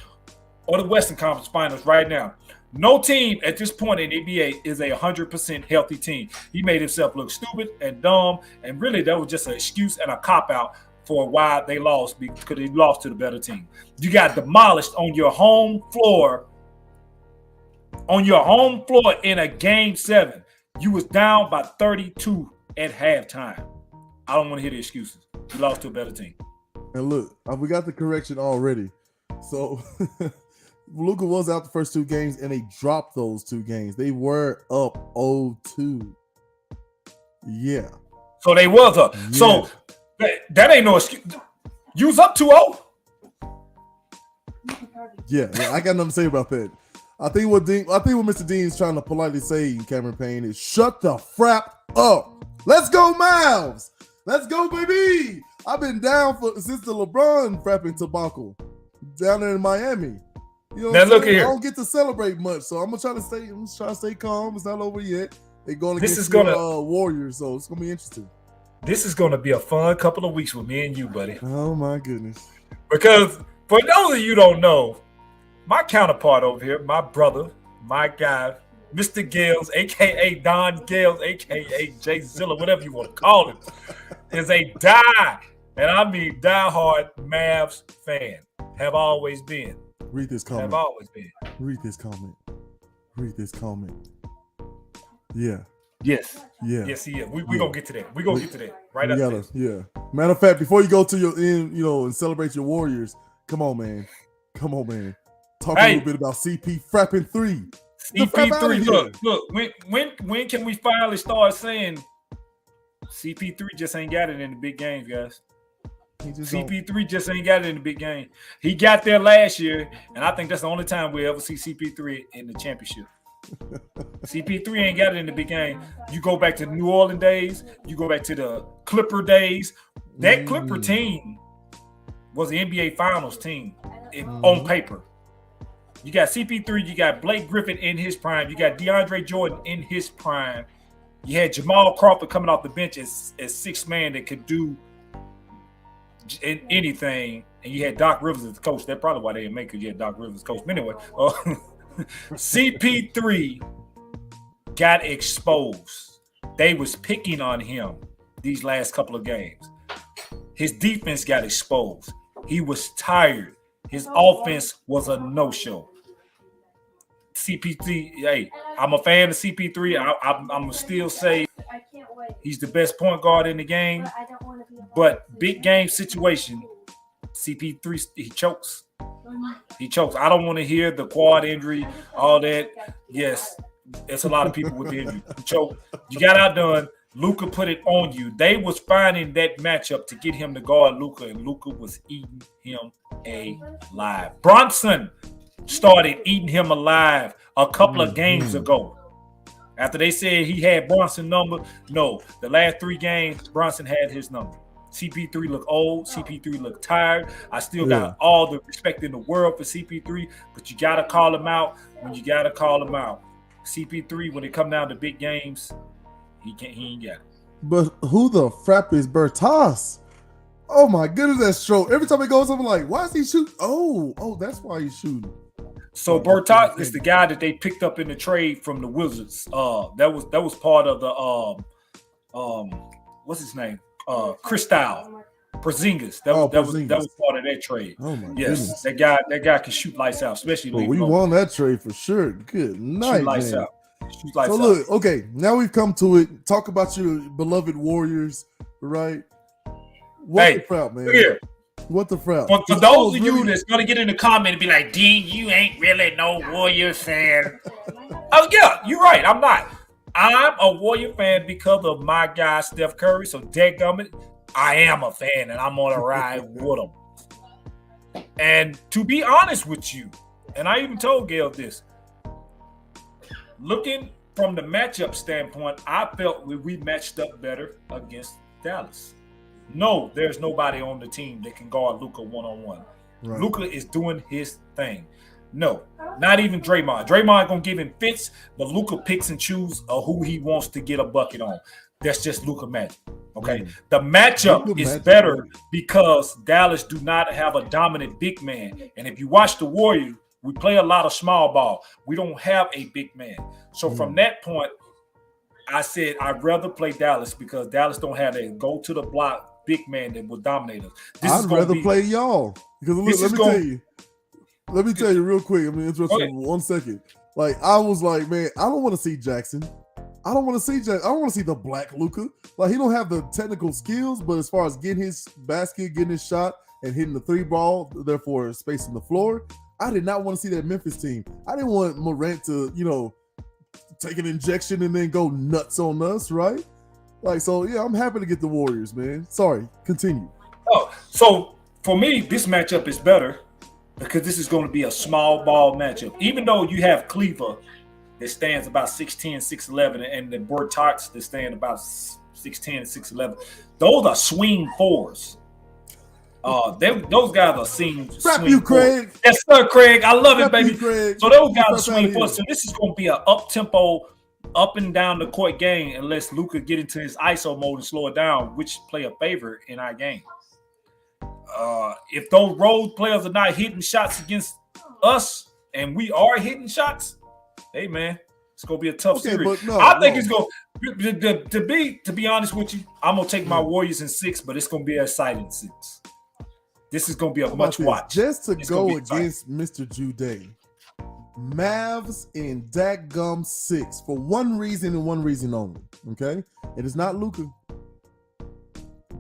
Speaker 5: or the Western Conference Finals right now. No team at this point in the NBA is a 100% healthy team. He made himself look stupid and dumb, and really that was just an excuse and a cop-out for why they lost, because they lost to the better team. You got demolished on your home floor in a Game 7. You was down by 32 at halftime. I don't want to hear the excuses. You lost to a better team.
Speaker 1: And look, we got the correction already. So Luka was out the first 2 games, and they dropped those 2 games. They were up 0-2. Yeah.
Speaker 5: So they was up. Yeah. So that ain't no excuse. You was up 2-0.
Speaker 1: Yeah, I got nothing to say about that. I think what Mr. Dean's trying to politely say, Cameron Payne, is shut the frap up. Let's go, Mavs. Let's go, baby. I've been down since the LeBron frapping debacle down there in Miami. You know,
Speaker 5: now look here.
Speaker 1: I don't get to celebrate much, so I'm gonna try to stay calm. It's not over yet. They're going against the Warriors, so it's gonna be interesting.
Speaker 5: This is gonna be a fun couple of weeks with me and you, buddy.
Speaker 1: Oh my goodness.
Speaker 5: Because for those of you who don't know, my counterpart over here, my brother, my guy, Mr. Gales, aka Don Gales, aka Jay Zilla, whatever you want to call him, is a die-hard Mavs fan. Have always been.
Speaker 1: Read this comment.
Speaker 5: Have always been.
Speaker 1: Read this comment. Yeah.
Speaker 5: Yes.
Speaker 1: Yeah.
Speaker 5: Yes, he is. We're gonna get to that. We're gonna get to that right after this.
Speaker 1: Yeah. Matter of fact, before you go to your end, and celebrate your Warriors, come on, man. Talk a little bit about CP frapping 3.
Speaker 5: CP3, look. When can we finally start saying CP3 just ain't got it in the big games, guys? CP3 just ain't got it in the big game. He got there last year, and I think that's the only time we'll ever see CP3 in the championship. CP3 ain't got it in the big game. You go back to the New Orleans days, you go back to the Clipper days. That Clipper team was the NBA Finals team on paper. You got CP3, you got Blake Griffin in his prime, you got DeAndre Jordan in his prime. You had Jamal Crawford coming off the bench as sixth man that could do anything, and you had Doc Rivers as the coach. That's probably why they didn't make it. You had Doc Rivers as coach. But anyway, CP3 got exposed. They was picking on him these last couple of games. His defense got exposed. He was tired. His offense was a no-show. CP3, hey, I'm a fan of CP3. I'm gonna still say he's the best point guard in the game. But big game situation, CP3, he chokes. He chokes. I don't want to hear the quad injury, all that. Yes, it's a lot of people with the injury. You choke. You got outdone. Luka put it on you. They was finding that matchup to get him to guard Luka, and Luka was eating him alive. Bronson started eating him alive a couple of games ago. After they said he had Bronson number, no. The last 3 games, Bronson had his number. CP3 looked old. CP3 looked tired. I still got all the respect in the world for CP3, but you got to call him out when you got to call him out. CP3, when it come down to big games, he ain't got it.
Speaker 1: But who the frap is Bertas? Oh my goodness, that stroke. Every time it goes, I'm like, why is he shooting? Oh, that's why he's shooting.
Speaker 5: So Bertas is the guy that they picked up in the trade from the Wizards. That was part of the what's his name? Kristaps Porzingis. That was part of that trade.
Speaker 1: Oh my goodness.
Speaker 5: That guy can shoot lights out, especially.
Speaker 1: Well, we won that trade for sure. Good night,
Speaker 5: shoot lights
Speaker 1: man.
Speaker 5: out. Shoot lights
Speaker 1: So look, okay, now we've come to it. Talk about your beloved Warriors, right? What the frap, man?
Speaker 5: Look here.
Speaker 1: What the frap?
Speaker 5: For those of you that's gonna get in the comment and be like, "Dean, you ain't really no Warrior fan." Oh yeah, you're right. I'm not. I'm a Warrior fan because of my guy Steph Curry. So dadgummit, I am a fan, and I'm gonna ride with him. And to be honest with you, and I even told Gail this. Looking from the matchup standpoint, I felt we matched up better against Dallas. No, there's nobody on the team that can guard Luka one-on-one. Right. Luka is doing his thing. No, not even Draymond. Draymond gonna give him fits, but Luka picks and chooses who he wants to get a bucket on. That's just Luka magic. Okay, the matchup is better because Dallas do not have a dominant big man. And if you watch the Warriors, we play a lot of small ball. We don't have a big man. So from that point, I said I'd rather play Dallas because Dallas don't have a go to the block big man that will dominate us.
Speaker 1: I'd rather play y'all because let me tell you real quick. I mean, interrupt you for 1 second. Like I was like, man, I don't want to see Jackson. I don't want to see Jackson. I don't want to see the black Luka. Like he don't have the technical skills, but as far as getting his basket, getting his shot, and hitting the 3 ball, therefore spacing the floor, I did not want to see that Memphis team. I didn't want Morant to, take an injection and then go nuts on us, right? Like, so yeah, I'm happy to get the Warriors, man. Sorry, continue.
Speaker 5: Oh, so for me, this matchup is better because this is going to be a small ball matchup. Even though you have Cleaver that stands about 6'10", 6'11", and the Bertas that stand about 6'10", 6'11", those are swing fours. Those guys are swing
Speaker 1: you, Craig.
Speaker 5: Yes, sir, Craig. I love it, baby.
Speaker 1: You,
Speaker 5: so those guys are swing fours. So this is going to be an up-tempo, up and down the court game unless Luka get into his ISO mode and slow it down, which play a favor in our game. If those role players are not hitting shots against us and we are hitting shots, hey man, it's gonna be a tough series. I think it's gonna to be honest with you, I'm gonna take my Warriors in 6, but it's gonna be an exciting 6. This is gonna be a much watch.
Speaker 1: Just to go against Mr. Jude. Mavs in dadgum 6 for one reason and one reason only. Okay, it is not Luka.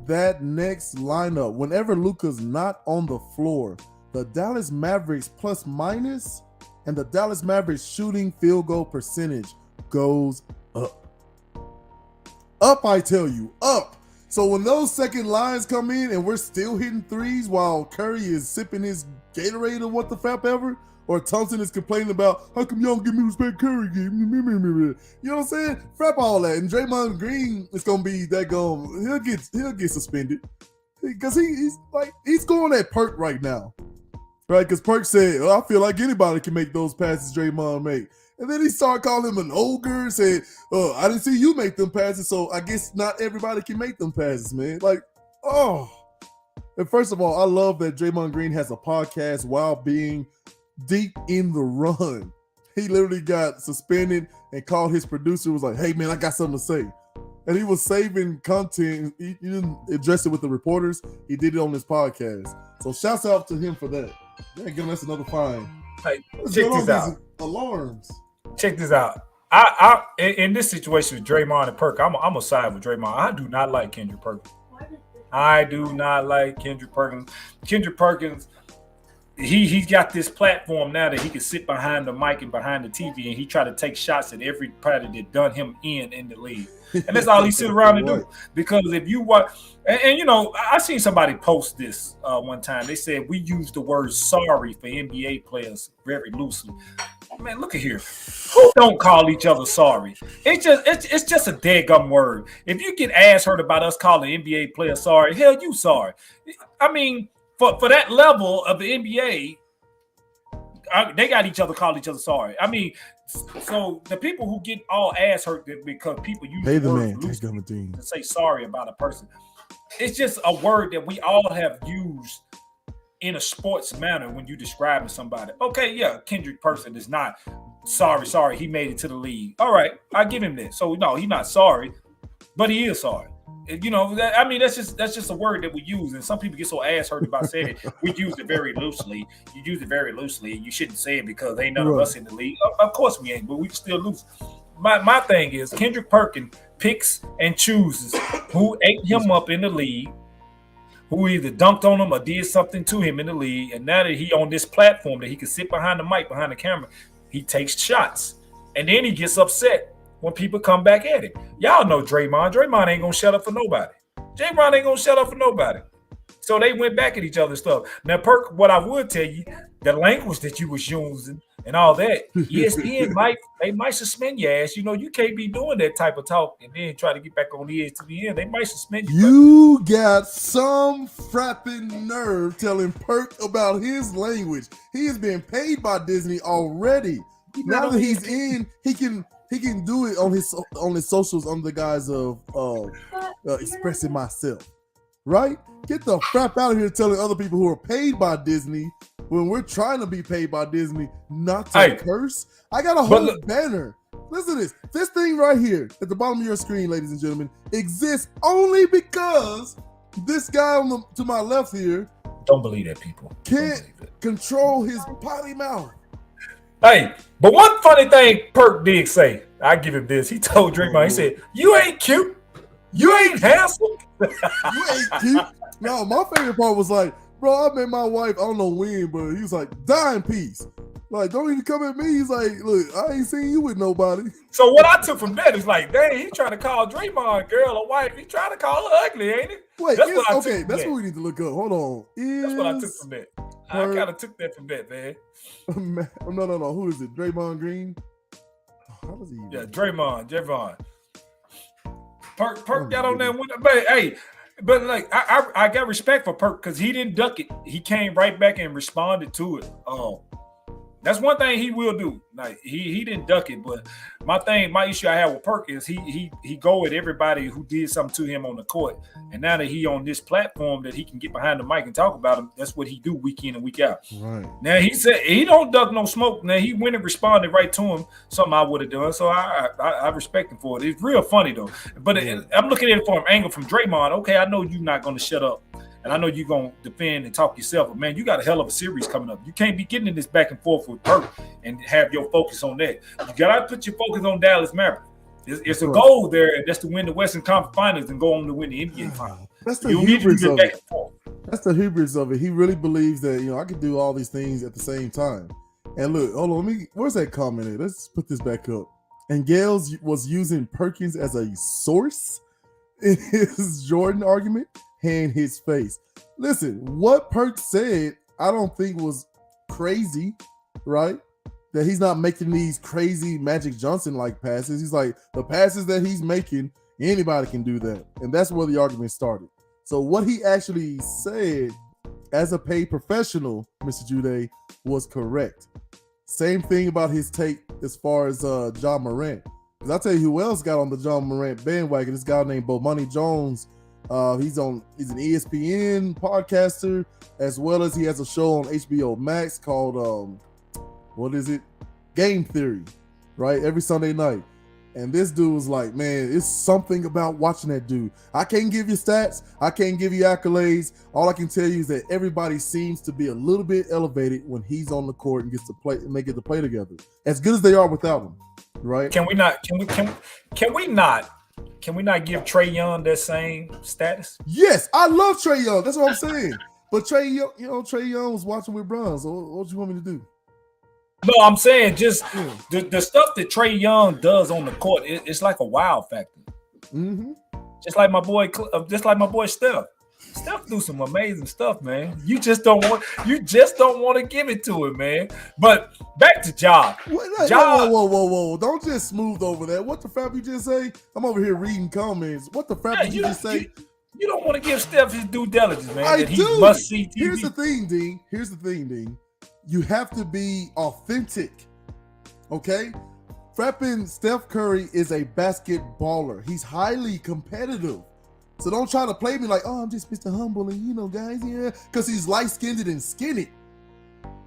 Speaker 1: That next lineup, whenever Luka's not on the floor, the Dallas Mavericks plus minus and the Dallas Mavericks shooting field goal percentage goes up. Up, I tell you, up. So when those second lines come in and we're still hitting threes while Curry is sipping his Gatorade or what the frap ever, or Thompson is complaining about, how come y'all don't give me respect Curry give me? You know what I'm saying? Frap all that. And Draymond Green is gonna be that he'll get suspended. Because he's going at Perk right now. right? Because Perk said, I feel like anybody can make those passes Draymond made. And then he started calling him an ogre, said, I didn't see you make them passes, so I guess not everybody can make them passes, man. Like, oh. And first of all, I love that Draymond Green has a podcast while being deep in the run. He literally got suspended and called his producer, was like, hey, man, I got something to say. And he was saving content. He didn't address it with the reporters. He did it on his podcast. So shouts out to him for that. Yeah, giving us another fine.
Speaker 5: Hey, check this out.
Speaker 1: Alarms.
Speaker 5: Check this out. I in this situation with Draymond and Perk, I'm a side with Draymond. I do not like Kendrick Perkins. I do not like Kendrick Perkins. Kendrick Perkins, he's got this platform now that he can sit behind the mic and behind the TV, and he try to take shots at everybody that done him in the league. And that's all he sit around and do. Because if you watch, and you know, I seen somebody post this one time. They said we use the word sorry for NBA players very loosely. Man, look at here. Who don't call each other sorry? It's just a daggum word. If you get ass hurt about us calling NBA players sorry, hell, you sorry. I mean, for that level of the NBA, they got each other call each other sorry. I mean, so the people who get all ass hurt because people use the word to say sorry about a person, it's just a word that we all have used in a sports manner when you describing somebody. Okay, yeah, Kendrick Perkins is not sorry, he made it to the league. All right, I give him that. So no, he's not sorry, but he is sorry. You know, I mean, that's just a word that we use, and some people get so ass hurt about saying it. We use it very loosely. You use it very loosely, and you shouldn't say it because ain't none of us in the league. Of course we ain't, but we can still lose. My thing is Kendrick Perkins picks and chooses who ate him up in the league, who either dunked on him or did something to him in the league, and now that he on this platform that he can sit behind the mic, behind the camera, he takes shots, and then he gets upset when people come back at him. Y'all know Draymond. Draymond ain't gonna shut up for nobody. Draymond ain't gonna shut up for nobody. So they went back at each other's stuff. Now, Perk, what I would tell you, the language that you was using and all that, ESPN might suspend your ass. You know, you can't be doing that type of talk and then try to get back on the edge to the end. They might suspend you.
Speaker 1: You got some frapping nerve telling Perk about his language. He is being paid by Disney already. Now that he's in, he can do it on his socials under the guise of expressing myself. Right? Get the crap out of here telling other people who are paid by Disney when we're trying to be paid by Disney not to curse. I got a whole banner. Listen to this. This thing right here at the bottom of your screen, ladies and gentlemen, exists only because this guy to my left here
Speaker 5: don't believe that, people
Speaker 1: can't control his potty mouth.
Speaker 5: Hey, but one funny thing Perk did say, I give him this. He told Draymond, he said, "You ain't cute. You ain't handsome.
Speaker 1: You ain't cute." No, my favorite part was like, bro, I met my wife, I don't know when, but he was like, dime piece. Like, don't even come at me. He's like, look, I ain't seen you with nobody.
Speaker 5: So what I took from that is like, dang, he trying to call Draymond girl a wife. He trying to call her ugly, ain't it?
Speaker 1: Wait, that's what we need to look up. Hold on.
Speaker 5: That's what I took from that. I kind of took that from that, man.
Speaker 1: No. Who is it? Draymond Green? How does he?
Speaker 5: Yeah, Draymond. Perk got on that one. But hey, but like I got respect for Perk because he didn't duck it. He came right back and responded to it. That's one thing he will do. Like he didn't duck it, but my issue I have with Perk is he go at everybody who did something to him on the court. And now that he on this platform that he can get behind the mic and talk about him, that's what he do week in and week out.
Speaker 1: Right.
Speaker 5: Now he said he don't duck no smoke. Now he went and responded right to him, something I would have done. So I respect him for it. It's real funny though. But I'm looking at it from an angle from Draymond. Okay, I know you're not going to shut up. And I know you're going to defend and talk yourself, but man, you got a hell of a series coming up. You can't be getting in this back and forth with Perk and have your focus on that. You got to put your focus on Dallas Mavericks. It's a goal there, and that's to win the Western Conference Finals and go on to win the NBA Finals.
Speaker 1: That's the hubris of it. That's the hubris of it. He really believes that, I can do all these things at the same time. And look, hold on, where's that comment at? Let's put this back up. And Gales was using Perkins as a source in his Jordan argument. In his face. Listen, what Perk said, I don't think was crazy, right? That he's not making these crazy Magic Johnson-like passes. He's like, the passes that he's making, anybody can do that. And that's where the argument started. So what he actually said as a paid professional, Mr. Jude was correct. Same thing about his take as far as John Morant. Because I'll tell you who else got on the John Morant bandwagon. This guy named Bomani Jones. He's an ESPN podcaster, as well as he has a show on HBO Max called Game Theory, right? Every Sunday night. And this dude was like, man, it's something about watching that dude. I can't give you stats. I can't give you accolades. All I can tell you is that everybody seems to be a little bit elevated when he's on the court and gets to play and they get to play together. As good as they are without him, right?
Speaker 5: Can we not give Trae Young that same status?
Speaker 1: Yes, I love Trae Young. That's what I'm saying. But Trae Young was watching with Bron. So what do you want me to do?
Speaker 5: No, I'm saying just the stuff that Trae Young does on the court, it's like a wow factor.
Speaker 1: Mm-hmm.
Speaker 5: Just like my boy Steph. Steph do some amazing stuff, man. You just don't want to give it to him, man. But back to Ja.
Speaker 1: Whoa. Don't just smooth over that. What the crap you just say? I'm over here reading comments. What the crap did you just say?
Speaker 5: You don't want to give Steph his due diligence, man.
Speaker 1: I
Speaker 5: that
Speaker 1: do.
Speaker 5: He must see TV.
Speaker 1: Here's the thing, Dean. You have to be authentic, okay? Frapping Steph Curry is a basketballer. He's highly competitive. So don't try to play me like, oh, I'm just Mr. Humble and, guys, yeah, because he's light-skinned and skinny.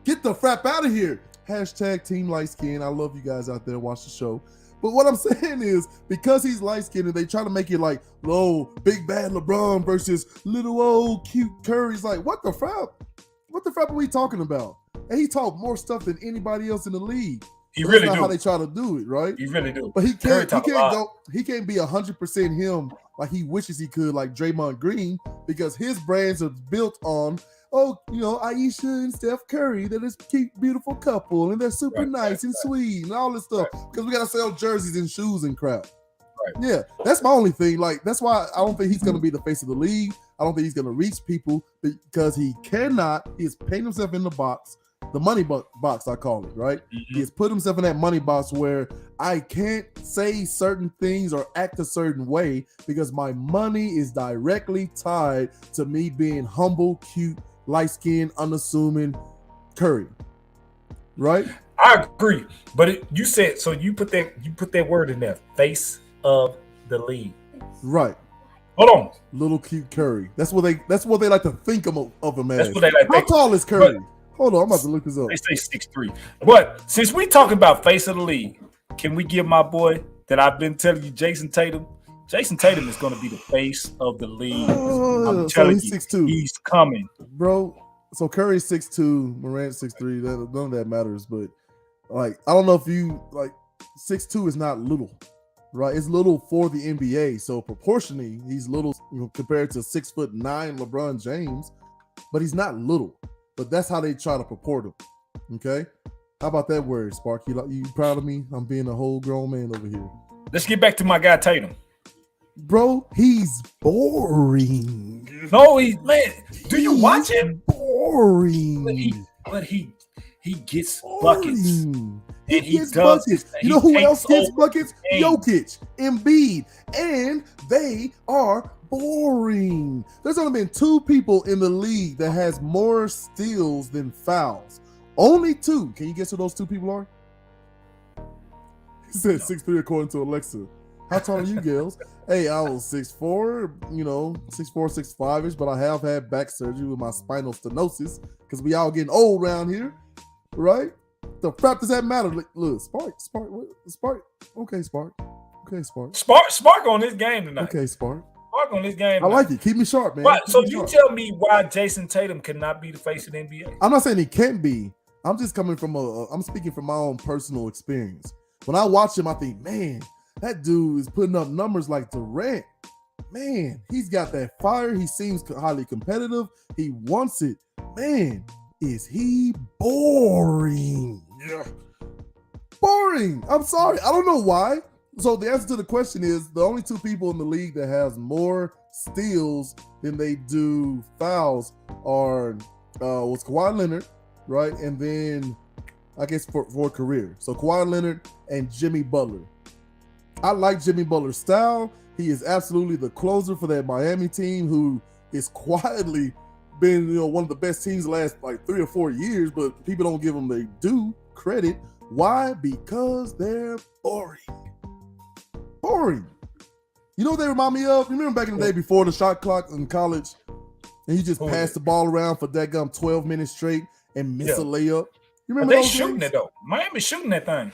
Speaker 1: Get the frap out of here. Hashtag Team Light Skin. I love you guys out there. Watch the show. But what I'm saying is, because he's light-skinned, and they try to make it like, big bad LeBron versus little old cute Curry. It's like, what the frap? What the frap are we talking about? And he talked more stuff than anybody else in the league.
Speaker 5: He really
Speaker 1: do.
Speaker 5: do.
Speaker 1: How they try to do it, right?
Speaker 5: He really do.
Speaker 1: But he can't be 100% him like he wishes he could, like Draymond Green, because his brands are built on, Aisha and Steph Curry. They're this cute, beautiful couple, and they're super nice and sweet and all this stuff. Because we gotta sell jerseys and shoes and crap. Right. Yeah, that's my only thing. Like, that's why I don't think he's gonna be the face of the league. I don't think he's gonna reach people because he cannot. He has painted himself in the box. The money box, I call it, right? Mm-hmm. He has put himself in that money box where I can't say certain things or act a certain way because my money is directly tied to me being humble, cute, light-skinned, unassuming Curry, right?
Speaker 5: I agree, but you put that word in there, face of the league,
Speaker 1: right?
Speaker 5: Hold on,
Speaker 1: little cute Curry. That's what they like to think of him as.
Speaker 5: That's what they like.
Speaker 1: How tall is Curry? Hold on, I'm about to look this up.
Speaker 5: They say 6'3". But since we talking about face of the league, can we give my boy that I've been telling you, Jason Tatum? Jason Tatum is going to be the face of the league. I'm telling you,
Speaker 1: 6'2".
Speaker 5: He's coming,
Speaker 1: bro. So Curry's 6'2", Morant 6'3". None of that matters. But like, I don't know if you like 6'2" is not little, right? It's little for the NBA. So proportionally, he's little compared to 6'9" LeBron James, but he's not little. But that's how they try to purport him. Okay? How about that word, Spark? You proud of me? I'm being a whole grown man over here.
Speaker 5: Let's get back to my guy Tatum.
Speaker 1: Bro, he's boring.
Speaker 5: No, do you watch him?
Speaker 1: Boring.
Speaker 5: But he gets buckets.
Speaker 1: He gets buckets. You know who else gets buckets? Jokic, Embiid, and they are boring. There's only been 2 people in the league that has more steals than fouls. Only 2. Can you guess who those 2 people are? He said 6'3" according to Alexa. How tall are you, girls? Hey, I was 6'4", 6'4", 6'5"-ish, but I have had back surgery with my spinal stenosis because we all getting old around here, right? The crap does that matter? Look, Spark. Okay, Spark.
Speaker 5: Spark on this game tonight.
Speaker 1: Okay, Spark.
Speaker 5: Spark on this game.
Speaker 1: I like it. Keep me sharp, man.
Speaker 5: Right, so you tell me why Jason Tatum cannot be the face of the NBA?
Speaker 1: I'm not saying he can't be. I'm just coming from I'm speaking from my own personal experience. When I watch him, I think, man, that dude is putting up numbers like Durant. Man, he's got that fire. He seems highly competitive. He wants it. Man, is he boring? Yeah. Boring. I'm sorry. I don't know why. So the answer to the question is the only 2 people in the league that has more steals than they do fouls are was Kawhi Leonard, right? And then I guess for a career. So Kawhi Leonard and Jimmy Butler. I like Jimmy Butler's style. He is absolutely the closer for that Miami team who is quietly been, one of the best teams the last like 3 or 4 years, but people don't give them their due credit. Why? Because they're boring. Boring. You know what they remind me of? Remember back in the day before the shot clock in college, and you just passed the ball around for that 12 minutes straight and miss a layup. You remember
Speaker 5: they
Speaker 1: those
Speaker 5: shooting
Speaker 1: games?
Speaker 5: it though. Miami's shooting that thing.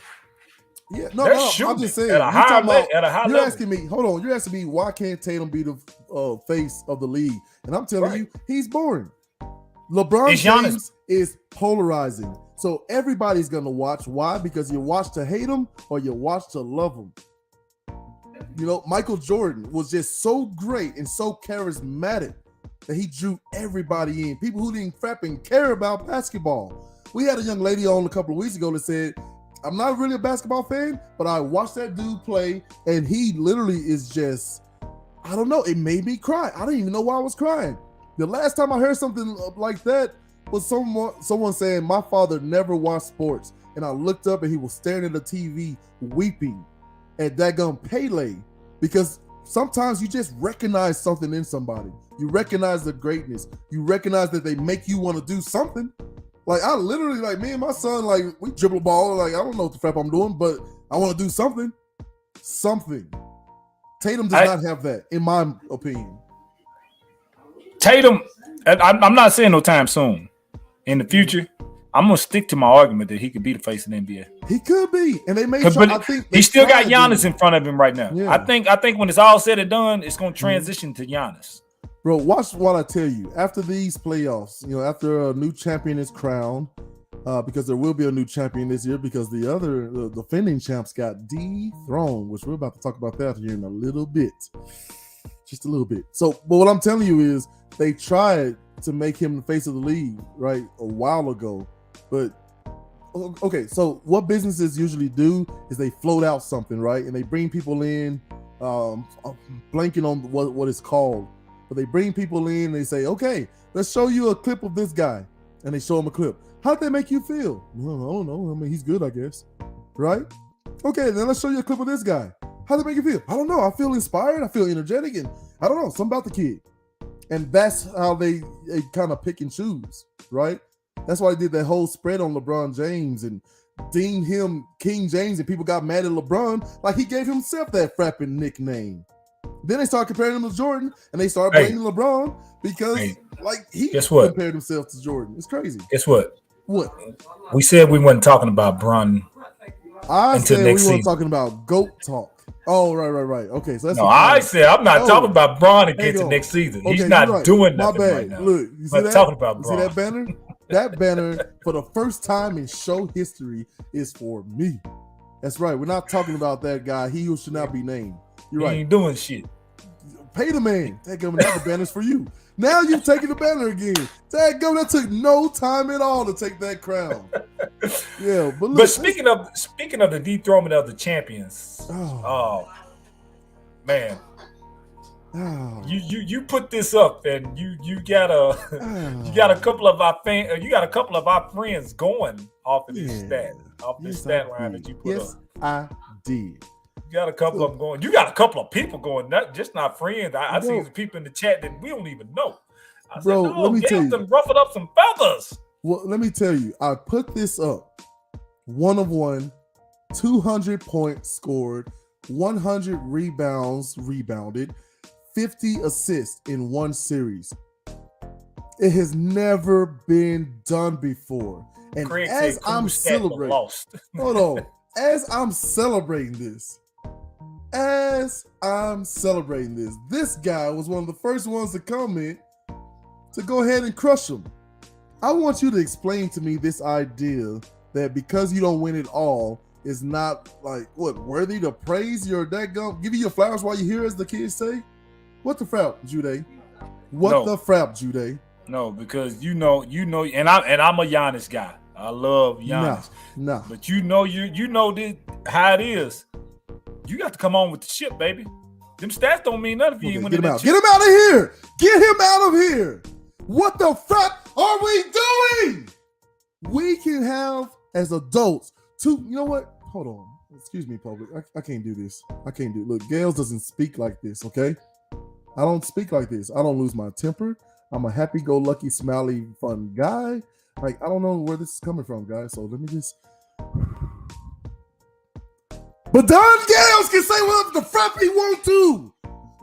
Speaker 1: Yeah,
Speaker 5: They're
Speaker 1: no,
Speaker 5: shooting
Speaker 1: I'm just
Speaker 5: it
Speaker 1: saying.
Speaker 5: at a high
Speaker 1: You're
Speaker 5: level.
Speaker 1: asking me, hold on. You're asking me why can't Tatum be the face of the league? And I'm telling you, he's boring. LeBron James is polarizing. So everybody's gonna watch. Why? Because you watch to hate him or you watch to love him. Michael Jordan was just so great and so charismatic that he drew everybody in. People who didn't frapping care about basketball. We had a young lady on a couple of weeks ago that said, I'm not really a basketball fan, but I watched that dude play, and he literally is just, I don't know, it made me cry. I didn't even know why I was crying. The last time I heard something like that was someone saying, my father never watched sports, and I looked up and he was staring at the TV weeping at daggum Pele, because sometimes you just recognize something in somebody. You recognize the greatness. You recognize that they make you want to do something. Like, I literally, like, me and my son, like, we dribble ball. Like, I don't know what the crap I'm doing, but I want to do something. Something. Tatum does not have that, in my opinion.
Speaker 5: Tatum, I'm not saying no time soon. In the future, I'm going to stick to my argument that he could be the face of the NBA.
Speaker 1: He could be. And they made sure, I think
Speaker 5: he still got Giannis in front of him right now.
Speaker 1: Yeah.
Speaker 5: I think when it's all said and done, it's going to transition to Giannis.
Speaker 1: Bro, watch what I tell you. After these playoffs, after a new champion is crowned, because there will be a new champion this year because the defending champs got dethroned, which we're about to talk about that here in a little bit. Just a little bit. So, but what I'm telling you is they tried to make him the face of the league, right, a while ago. But, okay, so what businesses usually do is they float out something, right? And they bring people in, I'm blanking on what it's called. But they bring people in and they say, okay, let's show you a clip of this guy. And they show them a clip. How'd they make you feel? Well, I don't know. I mean, he's good, I guess. Right? Okay, then let's show you a clip of this guy. How'd they make you feel? I don't know. I feel inspired. I feel energetic. And I don't know. Something about the kid. And that's how they kind of pick and choose, right? That's why they did that whole spread on LeBron James and deemed him King James. And people got mad at LeBron like he gave himself that frapping nickname. Then they started comparing him to Jordan, and they started blaming LeBron because, he compared himself to Jordan. It's crazy.
Speaker 5: Guess what?
Speaker 1: What?
Speaker 5: We said we wasn't talking about Bron.
Speaker 1: I said we weren't talking about GOAT talk. Oh, right. Okay, so that's
Speaker 5: I said I'm not talking about Bron against the next season. Okay, he's not doing nothing right now.
Speaker 1: Look, you see that?
Speaker 5: Talking about Bron.
Speaker 1: See that banner? That banner, for the first time in show history, is for me. That's right. We're not talking about that guy. He who should not be named. You're right.
Speaker 5: He ain't doing shit.
Speaker 1: Pay the man. Dadgum, now the banner's for you. Now you've taken the banner again. Dadgum, that took no time at all to take that crown. Yeah, but
Speaker 5: speaking of the dethronement of the champions, man, you put this up and you got a couple of our friends going off of this stat line that you put up.
Speaker 1: Yes, I did.
Speaker 5: You got a couple of them going. You got a couple of people going, not friends. I see some people in the chat that we don't even know. I said,
Speaker 1: let me tell you.
Speaker 5: Ruffled up some feathers.
Speaker 1: Well, let me tell you. I put this up. 1 of 1, 200 points scored, 100 rebounded, 50 assists in one series. It has never been done before. And
Speaker 5: Craig
Speaker 1: as I'm celebrating, hold on. As I'm celebrating this, this guy was one of the first ones to comment to go ahead and crush him. I want you to explain to me this idea that because you don't win it all is not worthy to praise your dadgum, give you your flowers while you're here, as the kids say. What the frap, Jude? The frap, Jude?
Speaker 5: No, because you know, and I'm a Giannis guy. I love Giannis.
Speaker 1: Nah.
Speaker 5: But you know this, how it is. You got to come on with the ship, baby. Them stats don't mean nothing if you ain't winning that
Speaker 1: ship. Get him out of here. Get him out of here. What the fuck are we doing? We can have, as adults, you know what? Hold on. Excuse me, public. I can't do this. Look, Gales doesn't speak like this, okay? I don't speak like this. I don't lose my temper. I'm a happy-go-lucky, smiley, fun guy. Like, I don't know where this is coming from, guys. So let me just. But Don Gales can say whatever the frap he want to.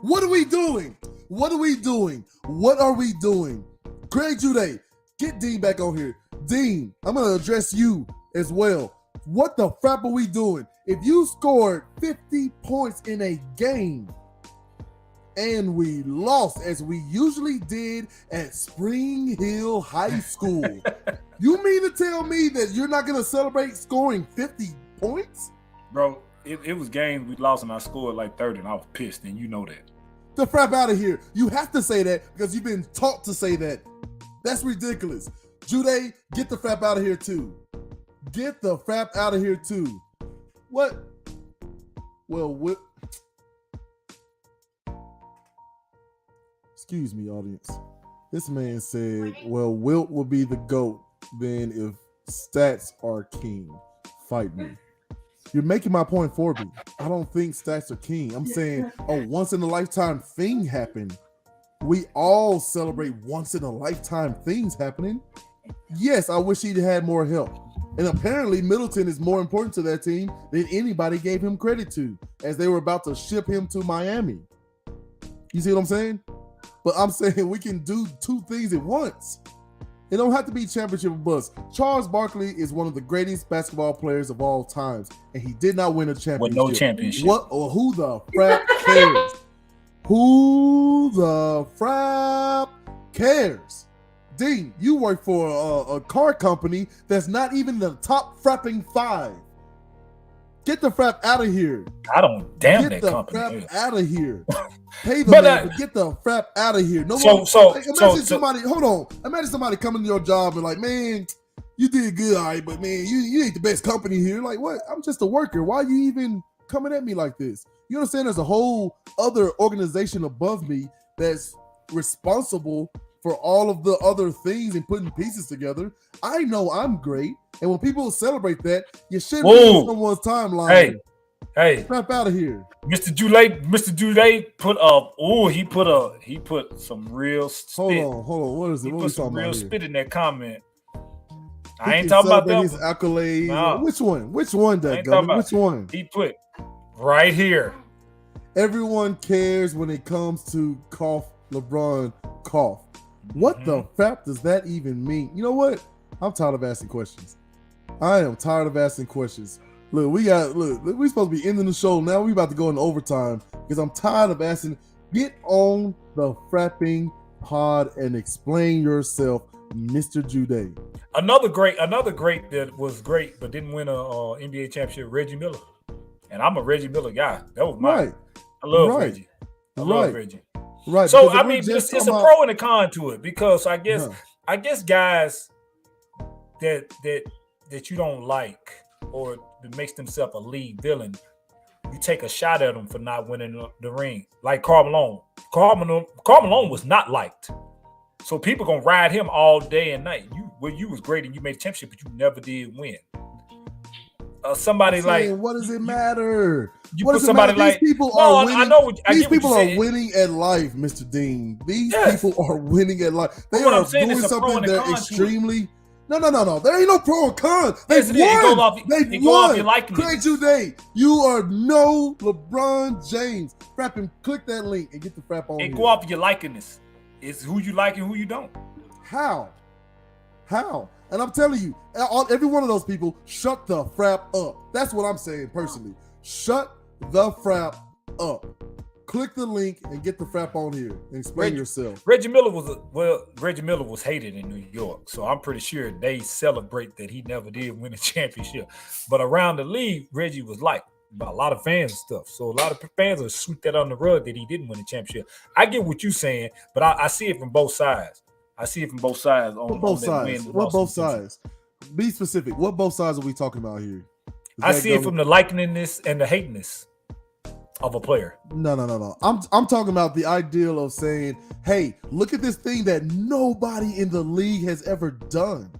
Speaker 1: What are we doing? What are we doing? What are we doing? Craig Jude, get Dean back on here. Dean, I'm going to address you as well. What the frap are we doing? If you scored 50 points in a game and we lost, as we usually did at Spring Hill High School, you mean to tell me that you're not going to celebrate scoring 50 points?
Speaker 5: Bro, it was games we lost and I scored like 30 and I was pissed, and you know that.
Speaker 1: The frap out of here. You have to say that because you've been taught to say that. That's ridiculous. Jude, get the frap out of here too. Get the frap out of here too. What? Well, excuse me, audience. This man said, well, Wilt will be the GOAT then if stats are king. Fight me. You're making my point for me. I don't think stats are king. I'm saying a once in a lifetime thing happened. We all celebrate once in a lifetime things happening. Yes, I wish he'd had more help. And apparently Middleton is more important to that team than anybody gave him credit to, as they were about to ship him to Miami. You see what I'm saying? But I'm saying we can do two things at once. It don't have to be championship or bust. Charles Barkley is one of the greatest basketball players of all times, and he did not win a championship.
Speaker 5: With no championship.
Speaker 1: What or who the frap cares? Who the frap cares? Dean, you work for a car company that's not even the top frapping 5. Get the frap out of here.
Speaker 5: I don't damn
Speaker 1: Get
Speaker 5: that
Speaker 1: the
Speaker 5: company.
Speaker 1: frap out of here. Pay the
Speaker 5: But,
Speaker 1: man, but get the frap out of here. No
Speaker 5: So-
Speaker 1: one,
Speaker 5: so-
Speaker 1: like, imagine
Speaker 5: so-
Speaker 1: somebody. Hold on. Imagine somebody coming to your job and like, man, you did good, all right, but man, you ain't the best company here. Like, what? I'm just a worker. Why are you even coming at me like this? You understand? There's a whole other organization above me that's responsible for all of the other things and putting pieces together. I know I'm great, and when people celebrate that, you shouldn't be
Speaker 5: Whoa.
Speaker 1: on someone's timeline.
Speaker 5: Hey,
Speaker 1: Crap out of here.
Speaker 5: Mr. Jude he put some real spit.
Speaker 1: Hold on. What is it?
Speaker 5: He
Speaker 1: What are we
Speaker 5: put some
Speaker 1: talking
Speaker 5: real
Speaker 1: about here?
Speaker 5: spit in that comment.
Speaker 1: He
Speaker 5: I ain't
Speaker 1: can
Speaker 5: talking about
Speaker 1: celebrate
Speaker 5: that
Speaker 1: his
Speaker 5: one.
Speaker 1: accolades.
Speaker 5: Nah.
Speaker 1: Which one? Which one,
Speaker 5: I
Speaker 1: that
Speaker 5: ain't talking
Speaker 1: Which
Speaker 5: about-
Speaker 1: one?
Speaker 5: He put right here.
Speaker 1: Everyone cares when it comes to cough, LeBron cough. What the crap does that even mean? You know what? I'm tired of asking questions. I am tired of asking questions. Look, we supposed to be ending the show now. We about to go into overtime because I'm tired of asking. Get on the frapping pod and explain yourself, Mr. Jude.
Speaker 5: Another great that was great but didn't win a NBA championship, Reggie Miller. And I'm a Reggie Miller guy. That was mine.
Speaker 1: Right.
Speaker 5: I love
Speaker 1: Right.
Speaker 5: Reggie. I love Reggie.
Speaker 1: Right.
Speaker 5: So
Speaker 1: because
Speaker 5: I
Speaker 1: we're
Speaker 5: mean,
Speaker 1: just
Speaker 5: it's a
Speaker 1: talking
Speaker 5: pro and a con to it because I guess
Speaker 1: Uh-huh.
Speaker 5: guys that you don't like or that makes themselves a league villain, you take a shot at them for not winning the ring. Like Karl Malone. Karl Malone was not liked. So people gonna ride him all day and night. You was great and you made a championship, but you never did win. Somebody like
Speaker 1: what does it matter?
Speaker 5: you
Speaker 1: What
Speaker 5: put
Speaker 1: does it
Speaker 5: somebody
Speaker 1: matter?
Speaker 5: like
Speaker 1: These people
Speaker 5: no,
Speaker 1: are
Speaker 5: I
Speaker 1: winning.
Speaker 5: know what, I
Speaker 1: These
Speaker 5: get what
Speaker 1: people
Speaker 5: you're
Speaker 1: are
Speaker 5: saying.
Speaker 1: winning at life, Mr. Dean. These
Speaker 5: Yes.
Speaker 1: people are winning at life. They
Speaker 5: But what
Speaker 1: are
Speaker 5: I'm saying
Speaker 1: doing
Speaker 5: is a pro
Speaker 1: something
Speaker 5: and a
Speaker 1: they're
Speaker 5: con to it.
Speaker 1: extremely. No. There ain't no pro or con.
Speaker 5: Yes,
Speaker 1: They've
Speaker 5: it is. It goes
Speaker 1: won.
Speaker 5: off-
Speaker 1: They've
Speaker 5: it goes off
Speaker 1: won.
Speaker 5: your likeness.
Speaker 1: Craig Jude, you are no LeBron James. Frap him. Click that link and get the frap on.
Speaker 5: And
Speaker 1: here.
Speaker 5: go off your likeness. It's who you like and who you don't.
Speaker 1: How? And I'm telling you, every one of those people, shut the frap up. That's what I'm saying personally. Shut the frap up. Click the link and get the frap on here and explain yourself.
Speaker 5: Reggie Miller was hated in New York, so I'm pretty sure they celebrate that he never did win a championship. But around the league, Reggie was liked by a lot of fans and stuff. So a lot of fans will sweep that under the rug that he didn't win a championship. I get what you're saying, but I see it from both sides.
Speaker 1: What both sides? What both sides? Be specific. What both sides are we talking about here?
Speaker 5: I see it from the likeningness and the hatiness of a player.
Speaker 1: No. I'm talking about the ideal of saying, hey, look at this thing that nobody in the league has ever done.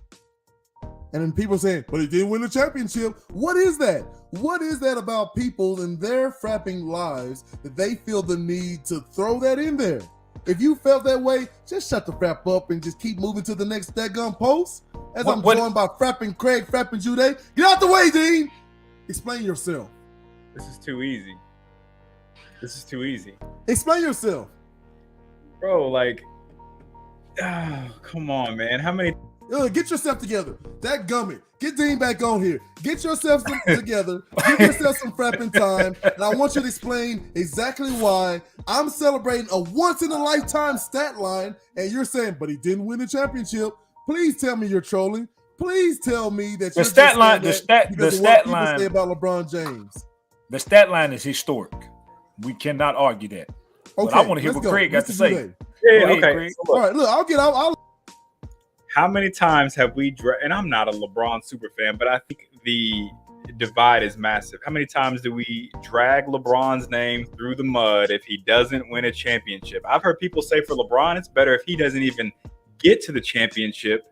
Speaker 1: And then people saying, but he didn't win the championship. What is that? What is that about people in their frapping lives that they feel the need to throw that in there? if you felt that way, just shut the frap up and just keep moving to the next dadgum post. As
Speaker 5: What-
Speaker 1: I'm
Speaker 5: what-
Speaker 1: joined by Frapping Craig, Frapping Jude. Get out the way, Dean. Explain yourself.
Speaker 6: This is too easy. This is too easy.
Speaker 1: Explain yourself.
Speaker 6: Bro, like, come on, man. How many
Speaker 1: Get yourself together. That gummit. Get Dean back on here. Get yourself together. Give yourself some frapping time. And I want you to explain exactly why I'm celebrating a once-in-a-lifetime stat line, and you're saying, but he didn't win the championship. Please tell me you're trolling. Please tell me that
Speaker 5: The
Speaker 1: you're
Speaker 5: stat
Speaker 1: just
Speaker 5: line-
Speaker 1: saying
Speaker 5: the
Speaker 1: that
Speaker 5: stat-
Speaker 1: because
Speaker 5: the
Speaker 1: of what
Speaker 5: stat
Speaker 1: people
Speaker 5: line-
Speaker 1: say about LeBron James.
Speaker 5: The stat line is historic. We cannot argue that. But I want to hear
Speaker 1: let's
Speaker 5: what
Speaker 1: go.
Speaker 5: Craig got to
Speaker 1: Mr.
Speaker 5: say.
Speaker 1: Jude.
Speaker 6: Yeah,
Speaker 5: Go ahead,
Speaker 6: okay.
Speaker 5: Craig.
Speaker 6: So
Speaker 1: All
Speaker 6: look,
Speaker 1: right, look, I'll get out.
Speaker 6: how many times have we and I'm not a LeBron super fan, but I think the divide is massive. How many times do we drag LeBron's name through the mud if he doesn't win a championship? I've heard people say for LeBron, it's better if he doesn't even get to the championship,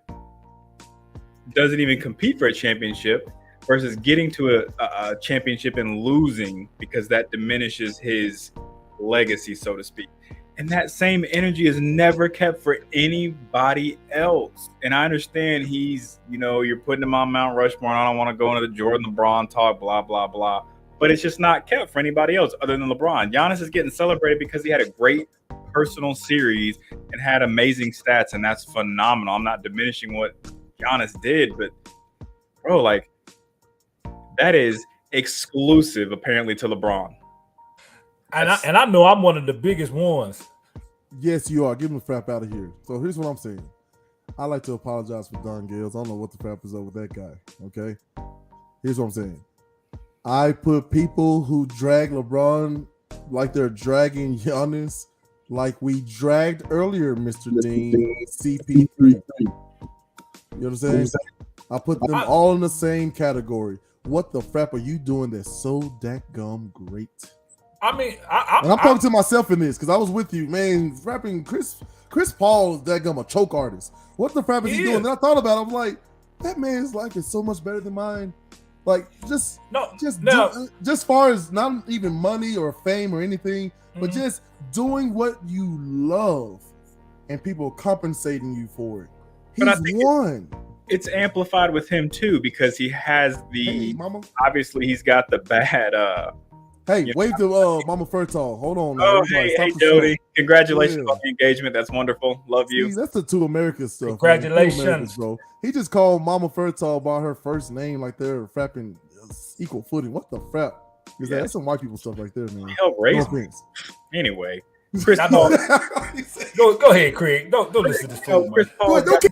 Speaker 6: doesn't even compete for a championship, versus getting to a championship and losing, because that diminishes his legacy, so to speak. And that same energy is never kept for anybody else. And I understand he's, you're putting him on Mount Rushmore, and I don't want to go into the Jordan LeBron talk, blah, blah, blah. But it's just not kept for anybody else other than LeBron. Giannis is getting celebrated because he had a great personal series and had amazing stats, and that's phenomenal. I'm not diminishing what Giannis did, but bro, like, that is exclusive apparently to LeBron.
Speaker 5: And I know I'm one of the biggest ones.
Speaker 1: Yes, you are. Give him the frap out of here. So here's what I'm saying. I like to apologize for Don Gales. I don't know what the frap is up with that guy. Okay. Here's what I'm saying. I put people who drag LeBron like they're dragging Giannis, like we dragged earlier, Mr. Dean, CP3. You know what I'm saying? I put them all in the same category. What the frap are you doing that's so dadgum great?
Speaker 5: I mean,
Speaker 1: And I'm talking to myself in this because I was with you, man. Rapping Chris Paul is dadgum a choke artist. What the frap is he doing? And I thought about it. I was like, that man's life is so much better than mine. Like, just far as not even money or fame or anything, but just doing what you love and people compensating you for it.
Speaker 6: But I
Speaker 1: He's
Speaker 6: think
Speaker 1: won.
Speaker 6: It's amplified with him too, because he has
Speaker 1: Hey, mama.
Speaker 6: obviously he's got the bad
Speaker 1: Hey, wave to Mama Fertile. Hold on.
Speaker 6: Oh,
Speaker 1: everybody.
Speaker 6: hey,
Speaker 1: Stop
Speaker 6: hey,
Speaker 1: the
Speaker 6: Jody.
Speaker 1: show.
Speaker 6: Congratulations
Speaker 1: Yeah.
Speaker 6: on the engagement. That's wonderful. Love you.
Speaker 1: See, that's the Two Americas stuff.
Speaker 5: Congratulations.
Speaker 1: Man. Two Americas, bro. He just called Mama Fertile by her first name like they're frapping equal footing. What the frap? Is
Speaker 6: Yeah.
Speaker 1: that's some white people stuff right there, man.
Speaker 6: Help raise
Speaker 1: No
Speaker 6: me.
Speaker 1: offense.
Speaker 6: Anyway, Chris
Speaker 5: I
Speaker 6: Paul.
Speaker 5: know. Go ahead, Craig. Don't listen to this fool,
Speaker 6: Chris
Speaker 5: man.
Speaker 6: Paul,
Speaker 1: Don't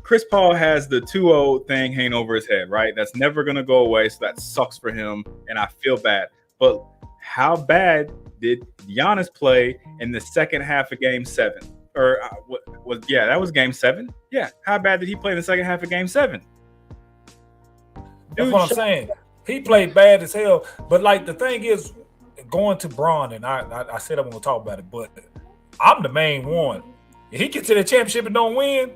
Speaker 6: Chris Paul has the 2-0 thing hanging over his head, right? That's never going to go away. So that sucks for him. And I feel bad. But how bad did Giannis play in the second half of Game 7? Or that was Game 7? Yeah. How bad did he play in the second half of Game 7?
Speaker 5: That's what I'm saying. He played bad as hell. But like the thing is, going to Braun, and I said I'm gonna talk about it, but I'm the main one. If he gets to the championship and don't win,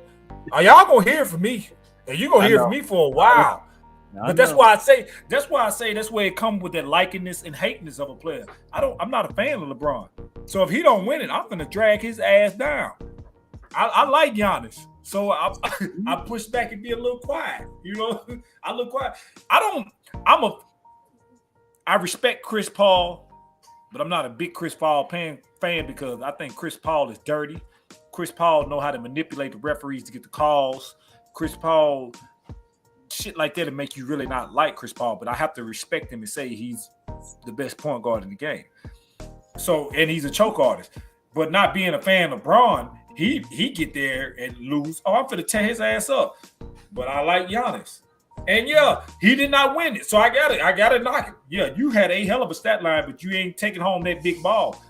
Speaker 5: are y'all gonna hear from me? And you gonna hear from me for a while. But that's why I say that's where it comes with that likingness and hatiness of a player. I'm not a fan of LeBron. So if he don't win it, I'm gonna drag his ass down. I like Giannis. So I push back and be a little quiet. I look quiet. I respect Chris Paul, but I'm not a big Chris Paul fan because I think Chris Paul is dirty. Chris Paul know how to manipulate the referees to get the calls. Chris Paul, shit like that to make you really not like Chris Paul, but I have to respect him and say he's the best point guard in the game. So, and he's a choke artist. But not being a fan of Braun, he get there and lose. Oh, I'm finna tear his ass up. But I like Giannis. And yeah, he did not win it. So I gotta knock him. Yeah, you had a hell of a stat line, but you ain't taking home that big ball.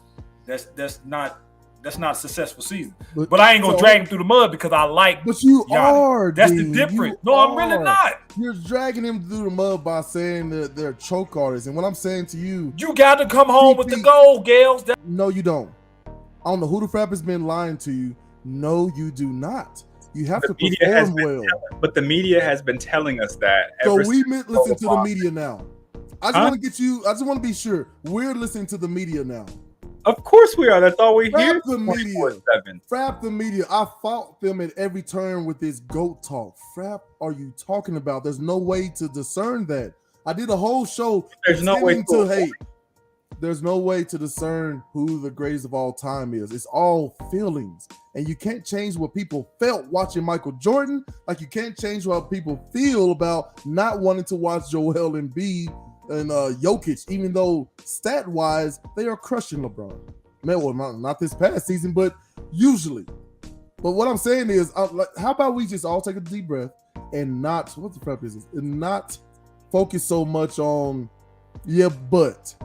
Speaker 5: That's not a successful season. But I ain't gonna drag him through the mud because I like
Speaker 1: But you
Speaker 5: Giannis.
Speaker 1: are.
Speaker 5: That's
Speaker 1: Dean.
Speaker 5: the difference.
Speaker 1: You
Speaker 5: No, I'm really
Speaker 1: are.
Speaker 5: not.
Speaker 1: You're dragging him through the mud by saying that they're choke artists. And what I'm saying to you,
Speaker 5: You got to come home with the gold, Gales.
Speaker 1: no, you don't. I don't know who the frap has been lying to you. No, you do not. You have to perform well.
Speaker 6: But the media has been telling us that.
Speaker 1: So
Speaker 6: ever
Speaker 1: we
Speaker 6: since
Speaker 1: listen to the
Speaker 6: LeBron.
Speaker 1: media now. I just want to get you. I just want to be sure we're listening to the media now.
Speaker 6: Of course we are. That's all we hear.
Speaker 1: Frap the media.
Speaker 6: 24/7.
Speaker 1: Frap the media. I fought them at every turn with this GOAT talk. Frap, are you talking about? There's no way to discern that. I did a whole show.
Speaker 6: There's no way
Speaker 1: to hate. There's no way to discern who the greatest of all time is. It's all feelings. And you can't change what people felt watching Michael Jordan, like you can't change how people feel about not wanting to watch Joel Embiid and Jokic, even though stat-wise, they are crushing LeBron. Man, well, not this past season, but usually. But what I'm saying is, how about we just all take a deep breath and not, what the crap is this? And not focus so much on, yeah, but.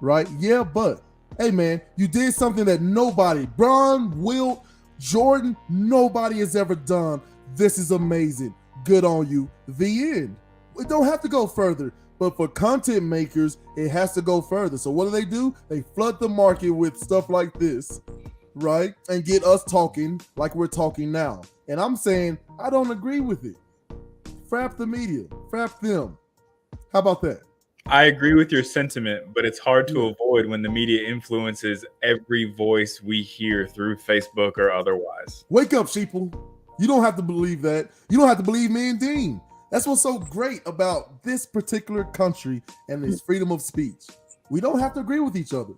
Speaker 1: Right? Yeah, but hey, man, you did something that nobody, Bron, Wilt, Jordan, nobody has ever done. This is amazing. Good on you. The end. We don't have to go further, but for content makers, it has to go further. So what do? They flood the market with stuff like this, right? And get us talking like we're talking now. And I'm saying, I don't agree with it. Frap the media. Frap them. How about that?
Speaker 6: I agree with your sentiment, but it's hard to avoid when the media influences every voice we hear through Facebook or otherwise.
Speaker 1: Wake up, sheeple. You don't have to believe that. You don't have to believe me and Dean. That's what's so great about this particular country and this freedom of speech. We don't have to agree with each other.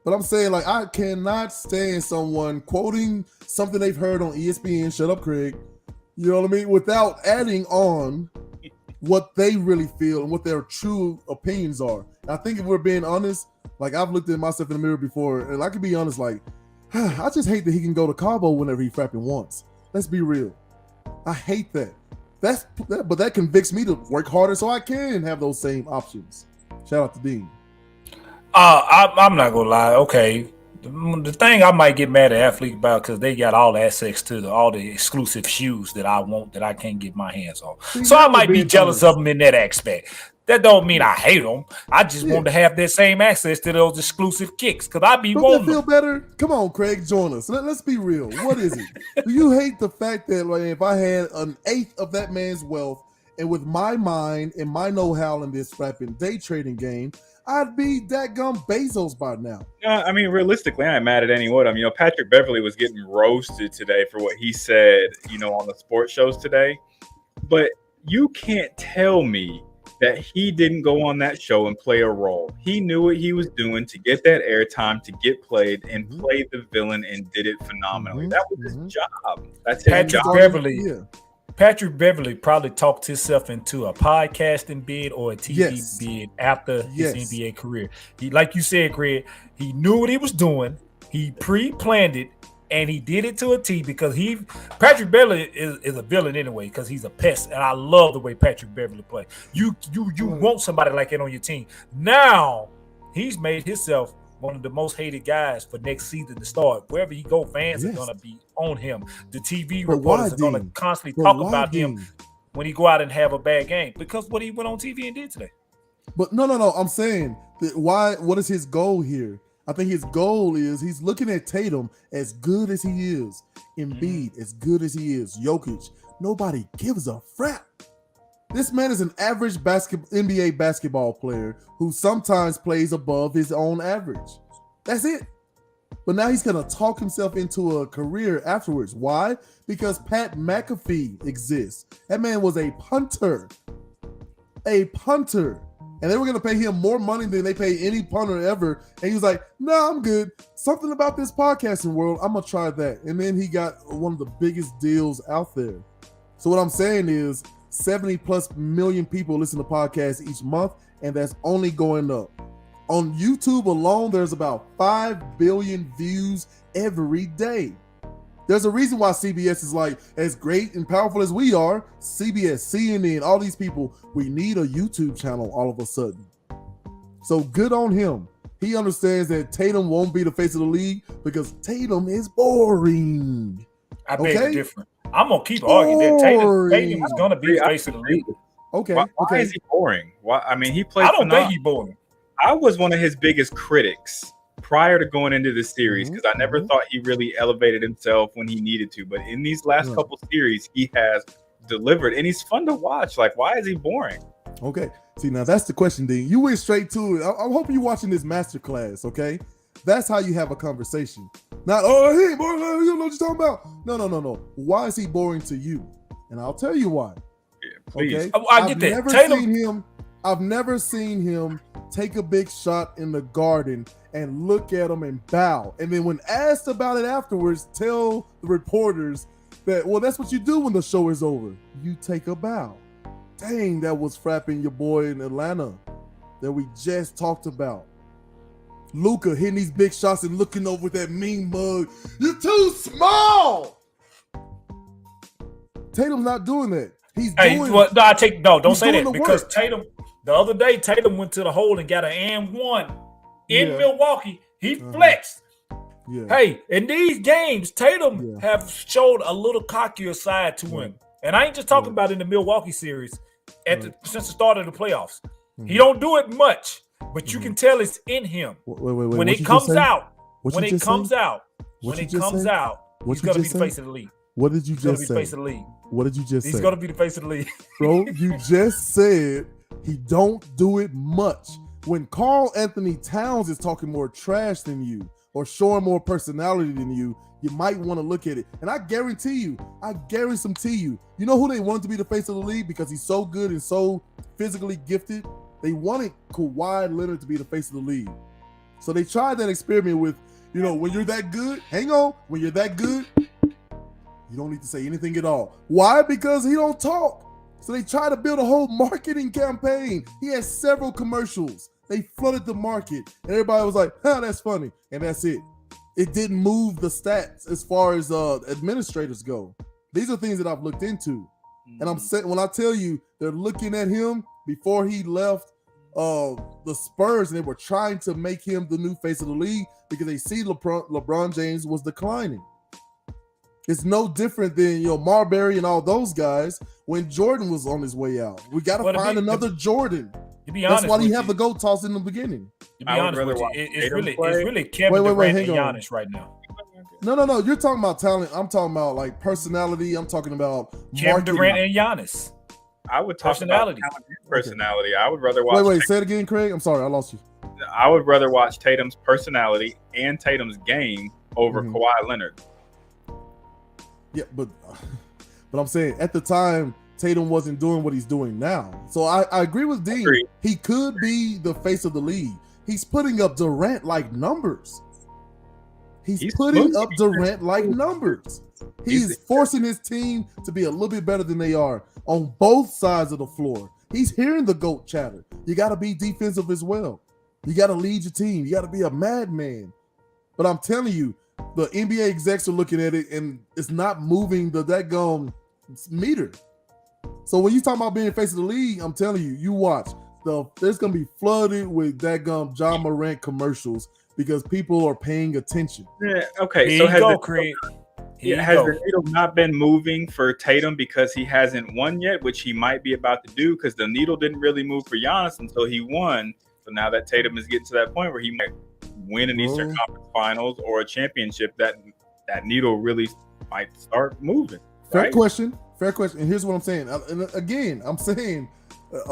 Speaker 1: But I'm saying, like, I cannot stand someone quoting something they've heard on ESPN, shut up, Craig, you know what I mean, without adding on what they really feel and what their true opinions are. And I think if we're being honest, like I've looked at myself in the mirror before, and I can be honest, like, I just hate that he can go to Cabo whenever he frapping wants. Let's be real. I hate that. But that convicts me to work harder so I can have those same options. Shout out to Dean.
Speaker 5: I'm not gonna lie. Okay, the thing I might get mad at athletes about because they got all access to all the exclusive shoes that I want that I can't get my hands on. So I might be jealous of them in that aspect. That don't mean I hate them. I just want to have that same access to those exclusive kicks because I be wanting.
Speaker 1: Don't that feel better? Come on, Craig, join us. Let's be real. What is it? Do you hate the fact that, like, if I had an eighth of that man's wealth and with my mind and my know-how in this frapping day trading game, I'd be dadgum Bezos by now.
Speaker 6: I mean, realistically, I ain't mad at any one of them. Patrick Beverly was getting roasted today for what he said, on the sports shows today. But you can't tell me that he didn't go on that show and play a role. He knew what he was doing to get that airtime, to get played, and played the villain and did it phenomenally. That was his job. That's his job.
Speaker 5: Patrick Beverly probably talked himself into a podcasting bid or a TV bid after his NBA career. He, like you said, Greg, he knew what he was doing. He pre-planned it, and he did it to a T because Patrick Beverly is a villain anyway because he's a pest, and I love the way Patrick Beverly plays. You want somebody like that on your team. Now he's made himself one of the most hated guys for next season to start. Wherever he go, fans are gonna be on him. The TV reporters are gonna constantly talk about him when he go out and have a bad game because what he went on TV and did today.
Speaker 1: But no. I'm saying that what is his goal here? I think his goal is he's looking at Tatum as good as he is, Embiid as good as he is, Jokic. Nobody gives a frap. This man is an average NBA basketball player who sometimes plays above his own average. That's it. But now he's going to talk himself into a career afterwards. Why? Because Pat McAfee exists. That man was a punter. And they were going to pay him more money than they pay any punter ever. And he was like, no, I'm good. Something about this podcasting world, I'm going to try that. And then he got one of the biggest deals out there. So what I'm saying is 70 plus million people listen to podcasts each month, and that's only going up. On YouTube alone, there's about 5 billion views every day. There's a reason why CBS is like, as great and powerful as we are, CBS, CNN, all these people, we need a YouTube channel all of a sudden. So good on him. He understands that Tatum won't be the face of the league because Tatum is boring.
Speaker 5: I beg to differ. I'm going to keep arguing that Tatum is going to be the face of the league.
Speaker 1: Okay.
Speaker 6: Why is he boring? Why? I mean, he played.
Speaker 5: I don't think he's boring.
Speaker 6: I was one of his biggest critics prior to going into the series because I never thought he really elevated himself when he needed to. But in these last couple series, he has delivered, and he's fun to watch. Like, why is he boring?
Speaker 1: Okay. See, now that's the question, Dean. You went straight to it. I'm hoping you're watching this masterclass, okay? That's how you have a conversation. Not, oh, hey, boy, you don't know what you're talking about. No. Why is he boring to you? And I'll tell you why.
Speaker 6: Yeah, please.
Speaker 1: Okay,
Speaker 5: I get that.
Speaker 1: I've never seen him take a big shot in the Garden and look at him and bow. And then when asked about it afterwards, tell the reporters that, well, that's what you do when the show is over. You take a bow. Dang, that was frapping your boy in Atlanta that we just talked about. Luka hitting these big shots and looking over with that mean mug. You're too small. Tatum's not doing that. He's doing.
Speaker 5: Don't say that because work. Tatum. The other day, Tatum went to the hole and got an and one in Milwaukee. He flexed.
Speaker 1: Yeah.
Speaker 5: Hey, in these games, Tatum have showed a little cockier side to him, and I ain't just talking about in the Milwaukee series since the start of the playoffs. He don't do it much, but you can tell it's in him.
Speaker 1: Wait,
Speaker 5: when it comes out, he's going to be the face of the league.
Speaker 1: What did you just say?
Speaker 5: Face of the league.
Speaker 1: What did you just say?
Speaker 5: He's going to be the face of the league.
Speaker 1: Bro, you just said he don't do it much. When Karl Anthony Towns is talking more trash than you or showing more personality than you, you might want to look at it. And I guarantee you, you know who they wanted to be the face of the league because he's so good and so physically gifted? They wanted Kawhi Leonard to be the face of the league. So they tried that experiment with, when you're that good, when you're that good, you don't need to say anything at all. Why? Because he don't talk. So they tried to build a whole marketing campaign. He had several commercials. They flooded the market. And everybody was like, that's funny. And that's it. It didn't move the stats as far as administrators go. These are things that I've looked into. And I'm saying, when I tell you they're looking at him before he left the Spurs, and they were trying to make him the new face of the league because they see LeBron James was declining. It's no different than Marbury and all those guys when Jordan was on his way out. We got to find another Jordan.
Speaker 5: To be honest,
Speaker 1: that's why he had the GOAT toss in the beginning.
Speaker 5: To be honest with you, it's really Kevin Durant and Giannis right now.
Speaker 1: No. You're talking about talent. I'm talking about like personality. I'm talking about
Speaker 5: Kevin Durant and Giannis.
Speaker 6: I would talk about personality. I would rather watch.
Speaker 1: Wait. Say it again, Craig. I'm sorry, I lost you.
Speaker 6: I would rather watch Tatum's personality and Tatum's game over Kawhi Leonard.
Speaker 1: Yeah, but I'm saying at the time Tatum wasn't doing what he's doing now. So I agree with Dean. He could be the face of the league. He's putting up Durant-like numbers. He's putting up Durant-like numbers. He's forcing his team to be a little bit better than they are on both sides of the floor. He's hearing the GOAT chatter. You got to be defensive as well. You got to lead your team. You got to be a madman. But I'm telling you, the NBA execs are looking at it and it's not moving the daggone meter. So when you talk about being face of the league, I'm telling you, you watch. There's going to be flooded with daggone John Morant commercials because people are paying attention.
Speaker 6: Yeah, okay. So has the needle not been moving for Tatum because he hasn't won yet, which he might be about to do because the needle didn't really move for Giannis until he won. So now that Tatum is getting to that point where he might win an Eastern Conference Finals or a championship, that needle really might start moving.
Speaker 1: Fair question. And here's what I'm saying. And again, I'm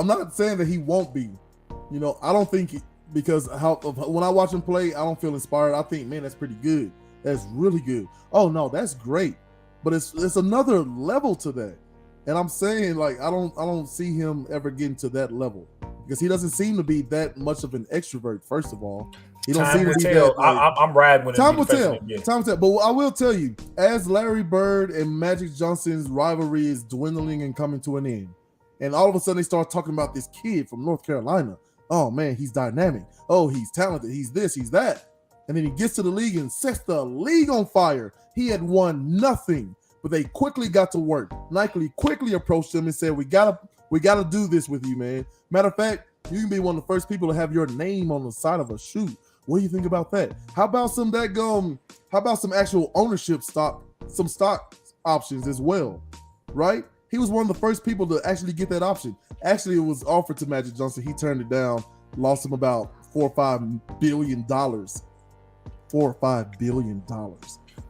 Speaker 1: not saying that he won't be. I don't think because when I watch him play, I don't feel inspired. I think, man, that's pretty good. That's really good. Oh no, that's great. But it's another level to that. And I'm saying, like, I don't see him ever getting to that level because he doesn't seem to be that much of an extrovert. First of all, he don't seem to be that.
Speaker 5: I'm riding with him.
Speaker 1: Time will tell. But I will tell you, as Larry Bird and Magic Johnson's rivalry is dwindling and coming to an end, and all of a sudden they start talking about this kid from North Carolina. Oh man, he's dynamic. Oh, he's talented. He's this. He's that. And then he gets to the league and sets the league on fire. He had won nothing, but they quickly got to work. Nike quickly approached him and said, "We gotta do this with you, man. Matter of fact, you can be one of the first people to have your name on the side of a shoe. What do you think about that? How about some actual ownership stock options as well, right? He was one of the first people to actually get that option. Actually, it was offered to Magic Johnson. He turned it down, lost him about $4 or $5 billion. $4 or $5 billion.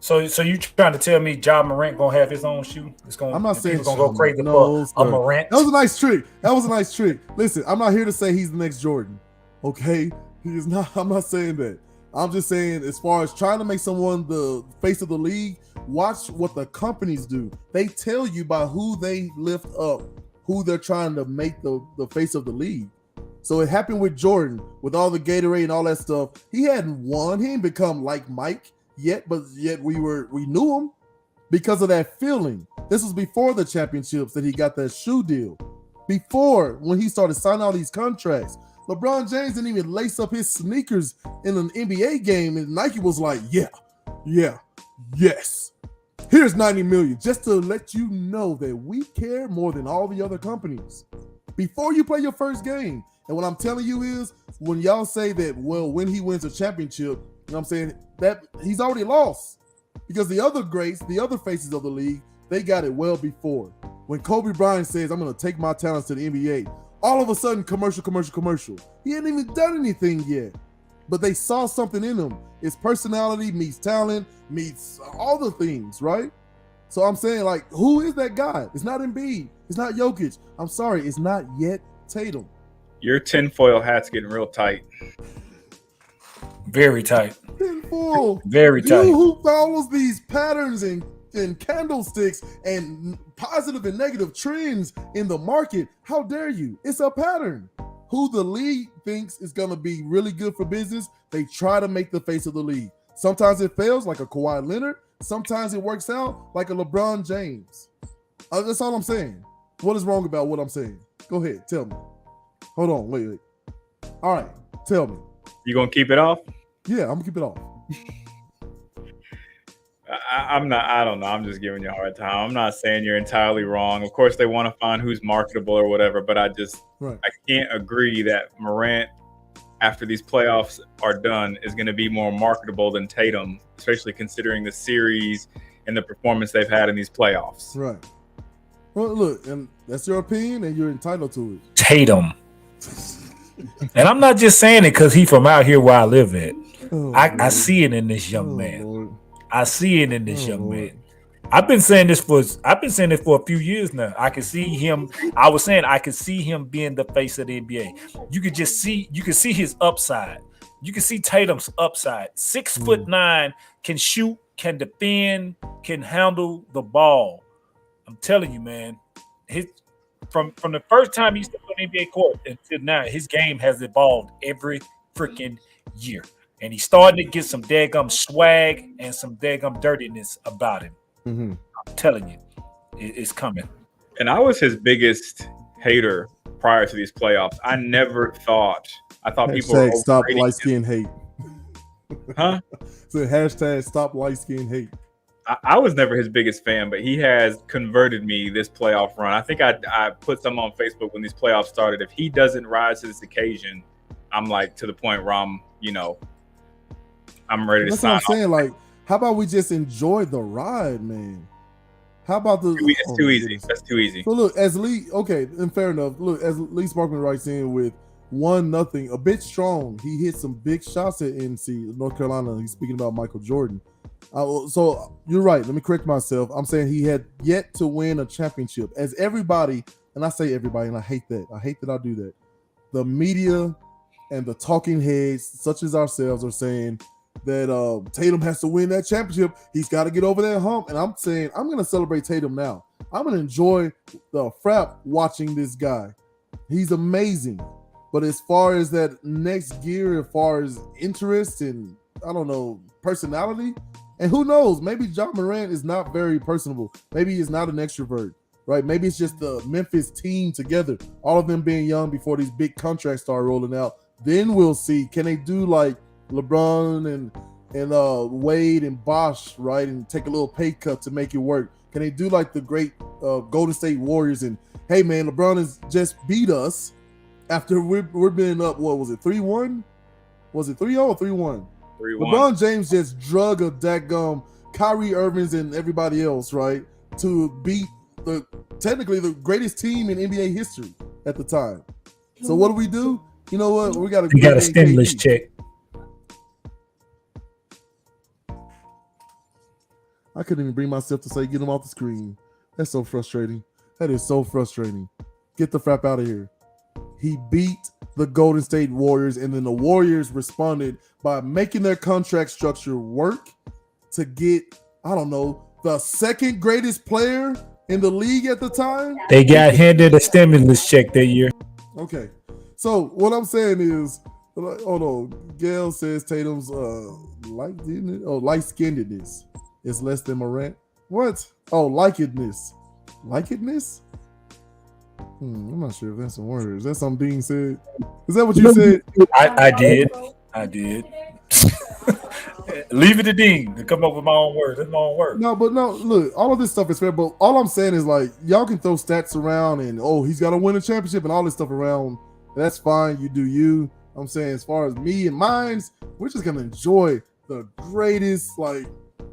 Speaker 5: So you trying to tell me Ja Morant gonna have his own shoe?
Speaker 1: I'm not saying
Speaker 5: he's gonna go crazy for a Morant.
Speaker 1: That was a nice trick. Listen, I'm not here to say he's the next Jordan. Okay, he is not. I'm not saying that. I'm just saying, as far as trying to make someone the face of the league, watch what the companies do. They tell you by who they lift up, who they're trying to make the face of the league. So it happened with Jordan, with all the Gatorade and all that stuff. He hadn't won. He didn't become like Mike yet, but yet we knew him because of that feeling. This was before the championships that he got that shoe deal. Before, when he started signing all these contracts. LeBron James didn't even lace up his sneakers in an NBA game, and Nike was like, yes. Here's 90 million, just to let you know that we care more than all the other companies. Before you play your first game. And what I'm telling you is, when y'all say that, well, when he wins a championship, you know what I'm saying, that he's already lost. Because the other greats, the other faces of the league, they got it well before. When Kobe Bryant says, I'm going to take my talents to the NBA, all of a sudden, commercial. He hadn't even done anything yet. But they saw something in him. His personality meets talent, meets all the things, right? So I'm saying, like, who is that guy? It's not Embiid. It's not Jokic. I'm sorry, it's not yet Tatum.
Speaker 6: Your tinfoil hat's getting real tight.
Speaker 5: Very tight.
Speaker 1: Tinfoil.
Speaker 5: Very tight.
Speaker 1: You who follows these patterns and candlesticks and positive and negative trends in the market, how dare you? It's a pattern. Who the league thinks is going to be really good for business, they try to make the face of the league. Sometimes it fails, like a Kawhi Leonard. Sometimes it works out, like a LeBron James. That's all I'm saying. What is wrong about what I'm saying? Go ahead, tell me. Hold on, wait. All right, tell me.
Speaker 6: You gonna keep it off?
Speaker 1: Yeah, I'm gonna keep it off.
Speaker 6: I'm not. I don't know. I'm just giving you a hard time. I'm not saying you're entirely wrong. Of course, they want to find who's marketable or whatever, but I can't agree that Morant, after these playoffs are done, is going to be more marketable than Tatum, especially considering the series and the performance they've had in these playoffs.
Speaker 1: Right. Well, look, and that's your opinion, and you're entitled to it.
Speaker 5: Tatum. And I'm not just saying it because he's from out here where I live at. I see it in this young man.
Speaker 1: Lord.
Speaker 5: I see it in this young man. I've been saying this for a few years now. I can see him. I was saying I could see him being the face of the NBA. You can see his upside. You can see Tatum's upside. 6'9", can shoot, can defend, can handle the ball. I'm telling you, man. From the first time he stepped on the NBA court until now, his game has evolved every freaking year. And he's starting to get some daggum swag and some daggum dirtiness about him.
Speaker 1: Mm-hmm.
Speaker 5: I'm telling you, it's coming.
Speaker 6: And I was his biggest hater prior to these playoffs. I thought people were
Speaker 1: stop
Speaker 6: overrating
Speaker 1: light skin hate.
Speaker 6: Huh?
Speaker 1: So hashtag stop light skin hate.
Speaker 6: I was never his biggest fan, but he has converted me this playoff run. I think I put some on Facebook when these playoffs started. If he doesn't rise to this occasion, I'm like to the point where I'm ready to
Speaker 1: That's
Speaker 6: sign
Speaker 1: what I'm saying.
Speaker 6: off.
Speaker 1: Like, how about we just enjoy the ride, man? How about the?
Speaker 6: It's too easy. That's too easy.
Speaker 1: So look, as Lee, okay, and fair enough. Look, as Lee Sparkman writes in with 1-0, a bit strong. He hit some big shots at NC North Carolina. He's speaking about Michael Jordan. So you're right. Let me correct myself. I'm saying he had yet to win a championship. As everybody, and I say everybody, and I hate that. I hate that I do that. The media and the talking heads, such as ourselves, are saying that Tatum has to win that championship. He's got to get over that hump. And I'm saying I'm going to celebrate Tatum now. I'm going to enjoy the frap watching this guy. He's amazing. But as far as that next gear, as far as interest and, I don't know, personality, and who knows, maybe John Morant is not very personable. Maybe he's not an extrovert, right? Maybe it's just the Memphis team together, all of them being young before these big contracts start rolling out. Then we'll see, can they do like LeBron and Wade and Bosh, right? And take a little pay cut to make it work. Can they do like the great Golden State Warriors and, hey man, LeBron has just beat us after we're being up, what was it, 3-1? Was it 3-0 or 3-1?
Speaker 6: 3-1.
Speaker 1: LeBron James just drug a dadgum Kyrie Irvings and everybody else, right, to beat technically the greatest team in NBA history at the time. So what do? You know what? We got
Speaker 5: a stimulus check.
Speaker 1: I couldn't even bring myself to say get him off the screen. That's so frustrating. That is so frustrating. Get the frap out of here. He beat the Golden State Warriors, and then the Warriors responded by making their contract structure work to get, I don't know, the second greatest player in the league at the time.
Speaker 5: They got handed a stimulus check that year.
Speaker 1: Okay, so what I'm saying is, hold on. Gail says Tatum's light-skinnedness is less than Morant. What? Oh, likedness. Likedness? I'm not sure if that's a word. Is that something Dean said? Is that what you said?
Speaker 5: I did. Leave it to Dean to come up with my own words. That's my own word.
Speaker 1: No, but no, look, all of this stuff is fair, but all I'm saying is like y'all can throw stats around and he's got to win a championship and all this stuff around. That's fine. You do you. I'm saying as far as me and mines, we're just gonna enjoy the greatest, like,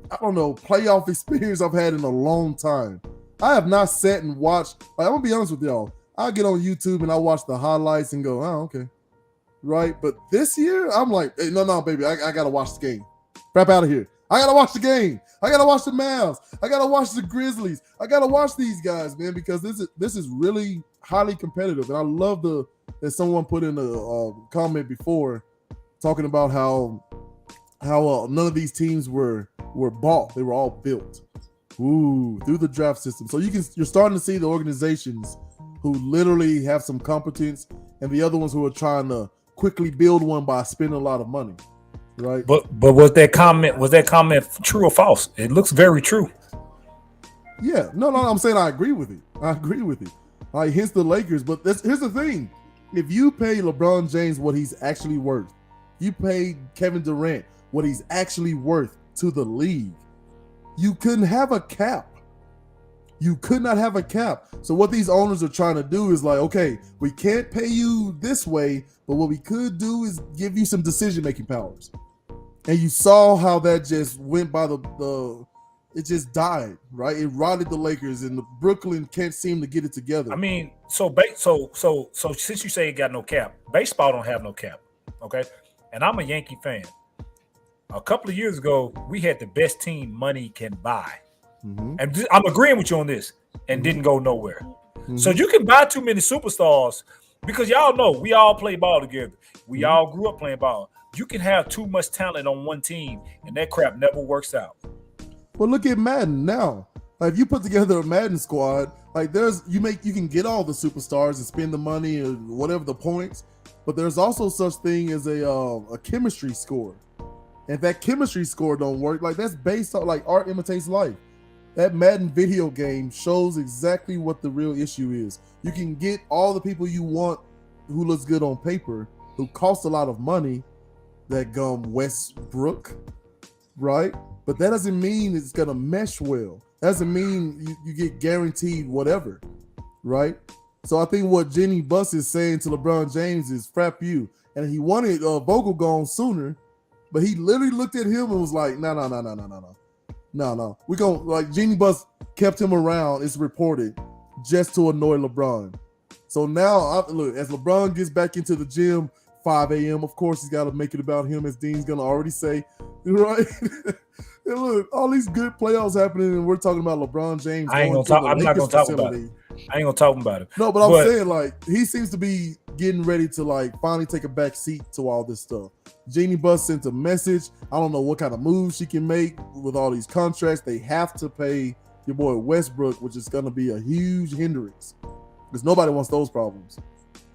Speaker 1: I don't know, playoff experience I've had in a long time. I have not sat and watched, like, I'm gonna be honest with y'all. I get on YouTube and I watch the highlights and go, oh, okay. Right. But this year, I'm like, hey, no, baby, I gotta watch the game. Wrap out of here. I gotta watch the game. I gotta watch the Mavs. I gotta watch the Grizzlies. I gotta watch these guys, man, because this is really highly competitive. And I love that someone put in a comment before talking about how none of these teams were bought. They were all built. Through the draft system. So you're starting to see the organizations who literally have some competence and the other ones who are trying to quickly build one by spending a lot of money. Right.
Speaker 5: But was that comment true or false? It looks very true.
Speaker 1: Yeah. No, I'm saying I agree with it. Like, hence the Lakers. But here's the thing. If you pay LeBron James what he's actually worth, you pay Kevin Durant what he's actually worth to the league, you couldn't have a cap. You could not have a cap. So what these owners are trying to do is like, okay, we can't pay you this way, but what we could do is give you some decision-making powers. And you saw how that just went by it just died, right? It rotted the Lakers, and the Brooklyn can't seem to get it together.
Speaker 5: I mean, so since you say it got no cap, baseball don't have no cap, okay? And I'm a Yankee fan. A couple of years ago, we had the best team money can buy.
Speaker 1: Mm-hmm.
Speaker 5: And I'm agreeing with you on this, and didn't go nowhere.
Speaker 1: Mm-hmm.
Speaker 5: So you can buy too many superstars because y'all know we all play ball together. We all grew up playing ball. You can have too much talent on one team, and that crap never works out.
Speaker 1: Well, look at Madden now. Like, if you put together a Madden squad, like you can get all the superstars and spend the money or whatever the points, but there's also such thing as a chemistry score. And if that chemistry score don't work, like, that's based on, like, art imitates life. That Madden video game shows exactly what the real issue is. You can get all the people you want who looks good on paper, who cost a lot of money, that Westbrook, right? But that doesn't mean it's gonna mesh well. That doesn't mean you get guaranteed whatever, right? So I think what Jenny Buss is saying to LeBron James is frap you. And he wanted Vogel gone sooner, but he literally looked at him and was like, no. We're going to, like, Jeannie Buss kept him around, it's reported, just to annoy LeBron. So now, look, as LeBron gets back into the gym, 5 a.m., of course, he's got to make it about him, as Dean's going to already say, right? And look, all these good playoffs happening, and we're talking about LeBron James.
Speaker 5: I'm not going to talk about it. I ain't going to talk about it.
Speaker 1: No, but I'm saying, like, he seems to be getting ready to, like, finally take a back seat to all this stuff. Jeannie Buss sent a message. I don't know what kind of moves she can make with all these contracts. They have to pay your boy Westbrook, which is going to be a huge hindrance because nobody wants those problems.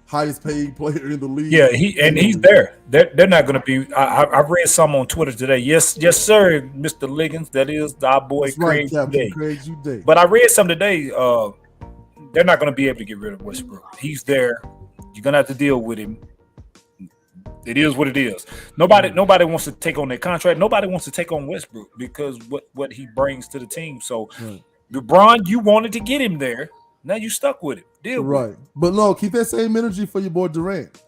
Speaker 1: Highest paid player in the league.
Speaker 5: Yeah, he's there. They're not going to be. I read some on Twitter today. Yes, sir, Mr. Liggins. That is our boy Craig Uday. But I read some today. They're not going to be able to get rid of Westbrook. He's there. You're going to have to deal with him. It is what it is. Nobody wants to take on that contract. Nobody wants to take on Westbrook because what he brings to the team. So, LeBron, you wanted to get him there. Now you stuck with it. Deal with it.
Speaker 1: But no, keep that same energy for your boy Durant.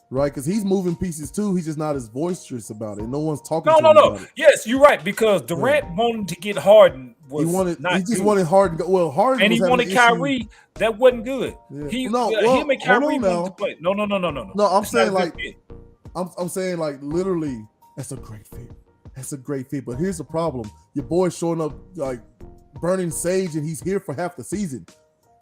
Speaker 1: Right? Because he's moving pieces too. He's just not as boisterous about it. No one's talking to him about it.
Speaker 5: Yes, you're right. Because Durant wanted to get Harden.
Speaker 1: He just wanted Harden. Well, Harden
Speaker 5: and he wanted Kyrie. That wasn't good. Yeah. Him and Kyrie wanted to play. No.
Speaker 1: No, I'm saying like I'm saying like literally that's a great fit. That's a great fit. But here's the problem. Your boy's showing up like burning sage and he's here for half the season.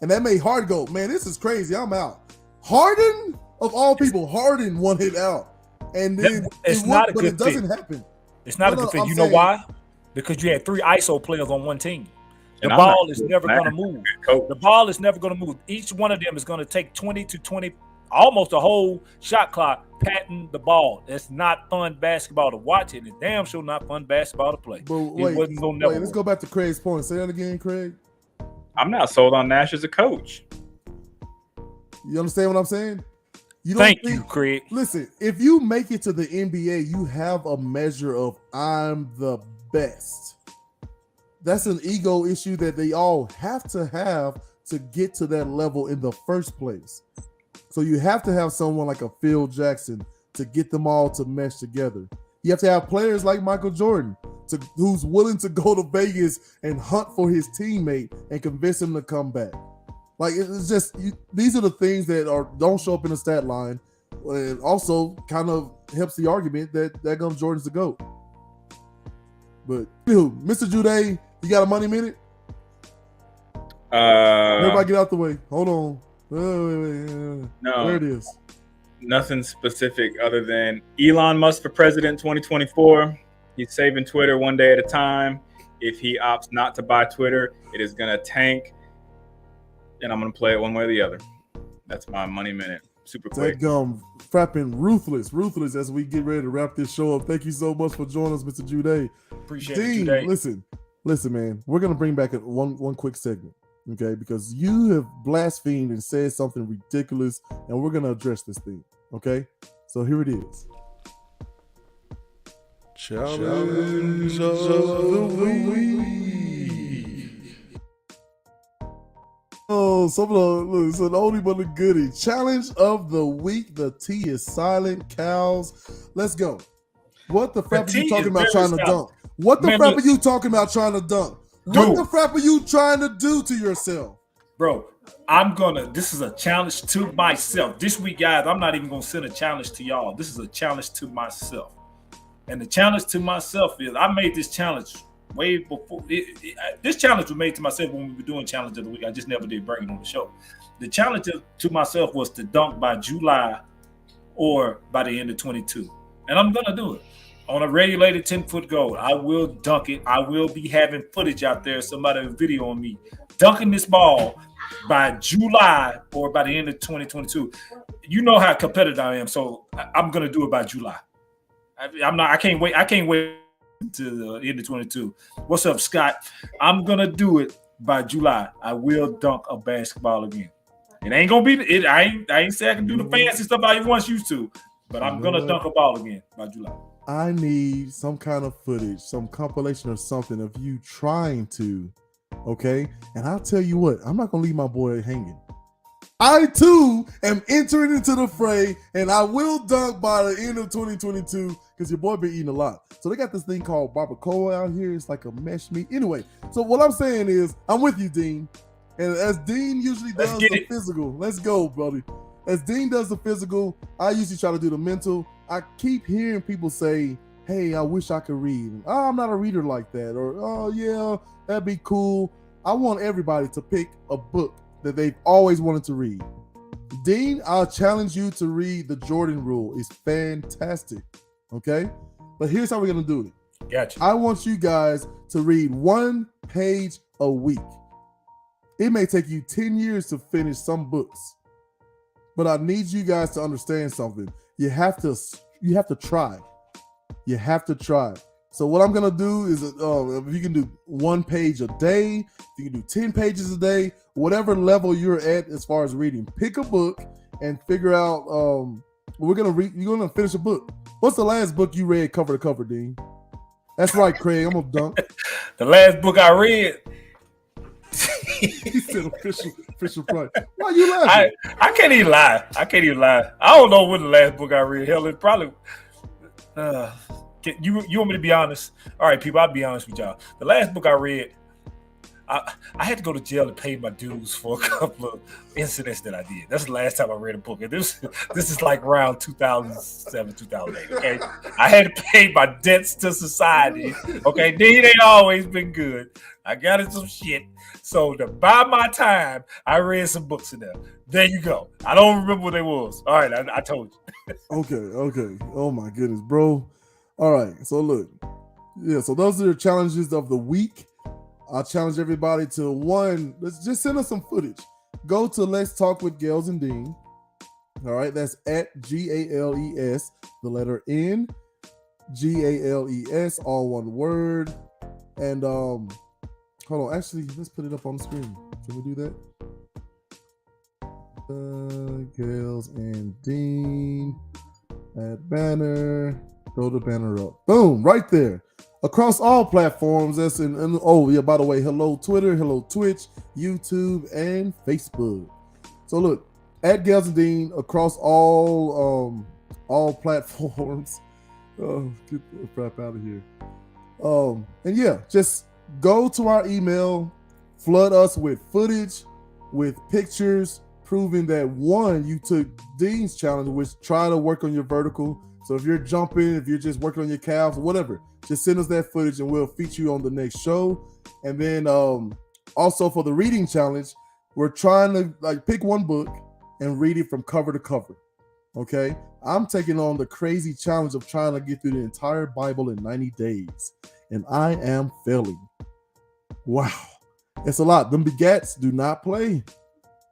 Speaker 1: And that made Harden go, man, this is crazy. I'm out. Harden Of all people, Harden one hit out, and then it doesn't happen.
Speaker 5: It's not a good fit. You know why? Because you had 3 ISO players on one team. The
Speaker 6: And
Speaker 5: ball is never going to move. The ball is never going to move. Each one of them is going to take 20 to 20, almost a whole shot clock, patting the ball. It's not fun basketball to watch, and it's damn sure not fun basketball to play.
Speaker 1: But wait, let's go back to Craig's point. Say that again, Craig.
Speaker 6: I'm not sold on Nash as a coach.
Speaker 1: You understand what I'm saying?
Speaker 5: Thank you, Craig.
Speaker 1: Listen, if you make it to the NBA, you have a measure of I'm the best. That's an ego issue that they all have to get to that level in the first place. So you have to have someone like a Phil Jackson to get them all to mesh together. You have to have players like Michael Jordan who's willing to go to Vegas and hunt for his teammate and convince him to come back. Like, it's just these are the things that don't show up in the stat line, and also kind of helps the argument that Jordan's the GOAT. But Mr. Jude, you got a money minute? Everybody get out the way. Hold on.
Speaker 6: No,
Speaker 1: there it is.
Speaker 6: Nothing specific other than Elon Musk for president 2024. He's saving Twitter one day at a time. If he opts not to buy Twitter, it is going to tank. And I'm going to play it one way or the other. That's my money minute. Super quick.
Speaker 1: Frapping ruthless as we get ready to wrap this show up. Thank you so much for joining us, Mr. Jude.
Speaker 5: Appreciate
Speaker 1: Dean,
Speaker 5: it, Jude.
Speaker 1: Listen, man. We're going to bring back one quick segment, okay? Because you have blasphemed and said something ridiculous, and we're going to address this thing, okay? So here it is. Challenge of the week. Oh, some of the only but the goodie. Challenge of the week. The T is silent. Cows. Let's go. What the frap are you talking about trying to dunk? What the frap are you talking about trying to dunk? What the frap are you trying to do to yourself?
Speaker 5: Bro, this is a challenge to myself. This week, guys, I'm not even going to send a challenge to y'all. This is a challenge to myself. And the challenge to myself is I made this challenge way before. This challenge was made to myself when we were doing Challenge of the Week. I just never did bring it on the show. The challenge to myself was to dunk by July or by the end of 22. And I'm going to do it. On a regulated 10-foot goal, I will dunk it. I will be having footage out there, somebody will video on me dunking this ball by July or by the end of 2022. You know how competitive I am, so I'm going to do it by July. I can't wait. I can't wait to the end of 22. What's up, Scott? I'm gonna do it by July. I will dunk a basketball again. It ain't gonna be it. I ain't saying I can do the fancy stuff I once used to, but I'm gonna dunk a ball again by July.
Speaker 1: I need some kind of footage, some compilation or something of you trying to, okay? And I'll tell you what, I'm not gonna leave my boy hanging. I too am entering into the fray, and I will dunk by the end of 2022 because your boy been eating a lot. So they got this thing called barbacoa out here. It's like a mesh meat. Anyway, so what I'm saying is, I'm with you, Dean. And as Dean usually does the physical, let's go, buddy. As Dean does the physical, I usually try to do the mental. I keep hearing people say, hey, I wish I could read. Oh, I'm not a reader like that. Or, oh, yeah, that'd be cool. I want everybody to pick a book that they've always wanted to read. Dean, I'll challenge you to read The Jordan Rule. It's fantastic, okay? But here's how we're going to do it.
Speaker 5: Gotcha.
Speaker 1: I want you guys to read 1 page a week. It may take you 10 years to finish some books, but I need you guys to understand something. You have to try. You have to try. So what I'm gonna do is, if you can do 1 page a day, if you can do 10 pages a day, whatever level you're at as far as reading, pick a book and figure out. We're gonna read. You're gonna finish a book. What's the last book you read cover to cover, Dean? That's right, Craig. I'm gonna dunk.
Speaker 5: The last book I read.
Speaker 1: He said official price. Why you laughing?
Speaker 5: I can't even lie. I don't know what the last book I read. Hell, it probably. You want me to be honest? All right, people, I'll be honest with y'all. The last book I read I had to go to jail to pay my dues for a couple of incidents that I did. That's the last time I read a book. And this is like around 2007, 2008. Okay, I had to pay my debts to society. Okay, Dean ain't always been good. I got into some shit. So to buy my time, I read some books in there. There you go. I don't remember what they was. All right, I told you.
Speaker 1: Okay. Oh my goodness, bro. All right. So look, yeah. So those are the challenges of the week. I challenge everybody to let's just send us some footage. Go to Let's Talk with Gales and Dean. All right, that's at GALES, the letter N, GALES, all one word. And hold on, actually, let's put it up on the screen. Can we do that? Gales and Dean at banner. Throw the banner up. Boom, right there. Across all platforms. That's oh yeah, by the way, hello Twitter, hello Twitch, YouTube, and Facebook. So look, at Gales and Dean across all platforms. Oh, get the crap out of here. And yeah, just go to our email, flood us with footage, with pictures, proving that one, you took Dean's challenge, which try to work on your vertical. So if you're jumping, if you're just working on your calves, whatever, just send us that footage and we'll feature you on the next show. And then also for the reading challenge, we're trying to pick one book and read it from cover to cover. Okay, I'm taking on the crazy challenge of trying to get through the entire Bible in 90 days, and I am failing. Wow, it's a lot. Them begats do not play.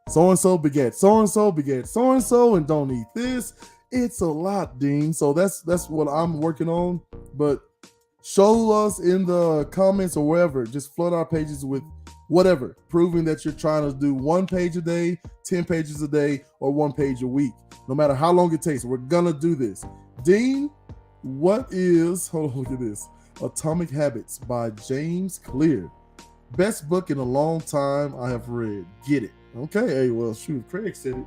Speaker 1: So-and-so begat so-and-so begat so-and-so and don't eat this. It's a lot, Dean. So that's what I'm working on. But show us in the comments or wherever. Just flood our pages with whatever, proving that you're trying to do 1 page a day, 10 pages a day, or 1 page a week. No matter how long it takes, we're gonna do this. Dean, what is, hold on, look at this. Atomic Habits by James Clear. Best book in a long time I have read. Get it. Okay, hey, well, shoot, Craig said it.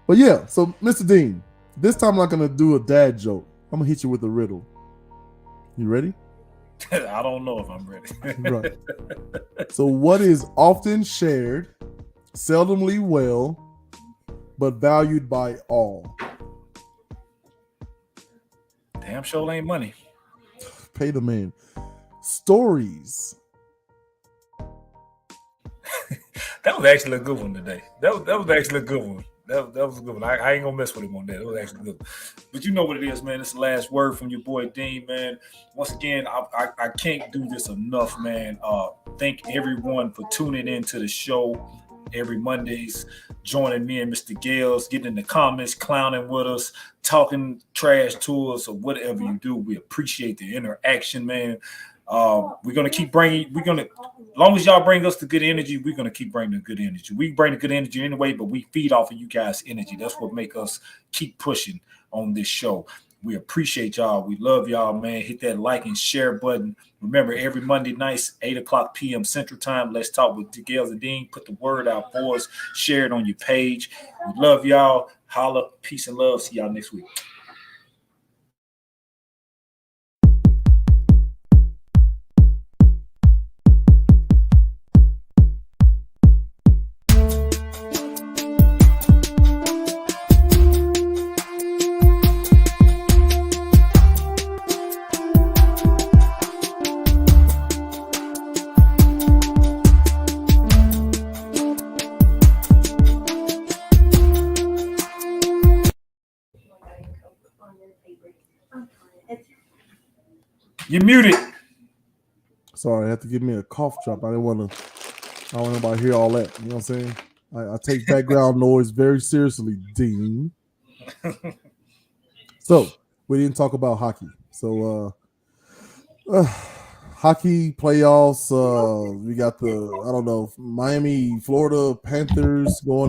Speaker 1: But yeah, so Mr. Dean, this time I'm not gonna do a dad joke. I'm gonna hit you with a riddle. You ready?
Speaker 5: I don't know if I'm ready.
Speaker 1: Right. So what is often shared, seldomly well, but valued by all?
Speaker 5: Damn sure ain't money.
Speaker 1: Pay the man. Stories.
Speaker 5: That was actually a good one today. That was actually a good one. That was a good one. I ain't gonna mess with him on that. It was actually good. But you know what it is, man. It's the last word from your boy Dean, man. Once again, I can't do this enough, man. Thank everyone for tuning in to the show every Mondays, joining me and Mr. Gales, getting in the comments, clowning with us, talking trash to us, or whatever you do. We appreciate the interaction, man. We're gonna keep bringing. As long as y'all bring us the good energy, we're gonna keep bringing the good energy. We bring the good energy anyway, but we feed off of you guys' energy. That's what make us keep pushing on this show. We appreciate y'all. We love y'all, man. Hit that like and share button. Remember, every Monday nights, 8:00 p.m. Central Time. Let's talk with Gales and Dean. Put the word out for us. Share it on your page. We love y'all. Holla, peace and love. See y'all next week. You're muted.
Speaker 1: Sorry, I had to give me a cough drop. I don't want nobody to hear all that. You know what I'm saying? I take background noise very seriously, Dean. So we didn't talk about hockey. So hockey playoffs. We got the Miami, Florida Panthers going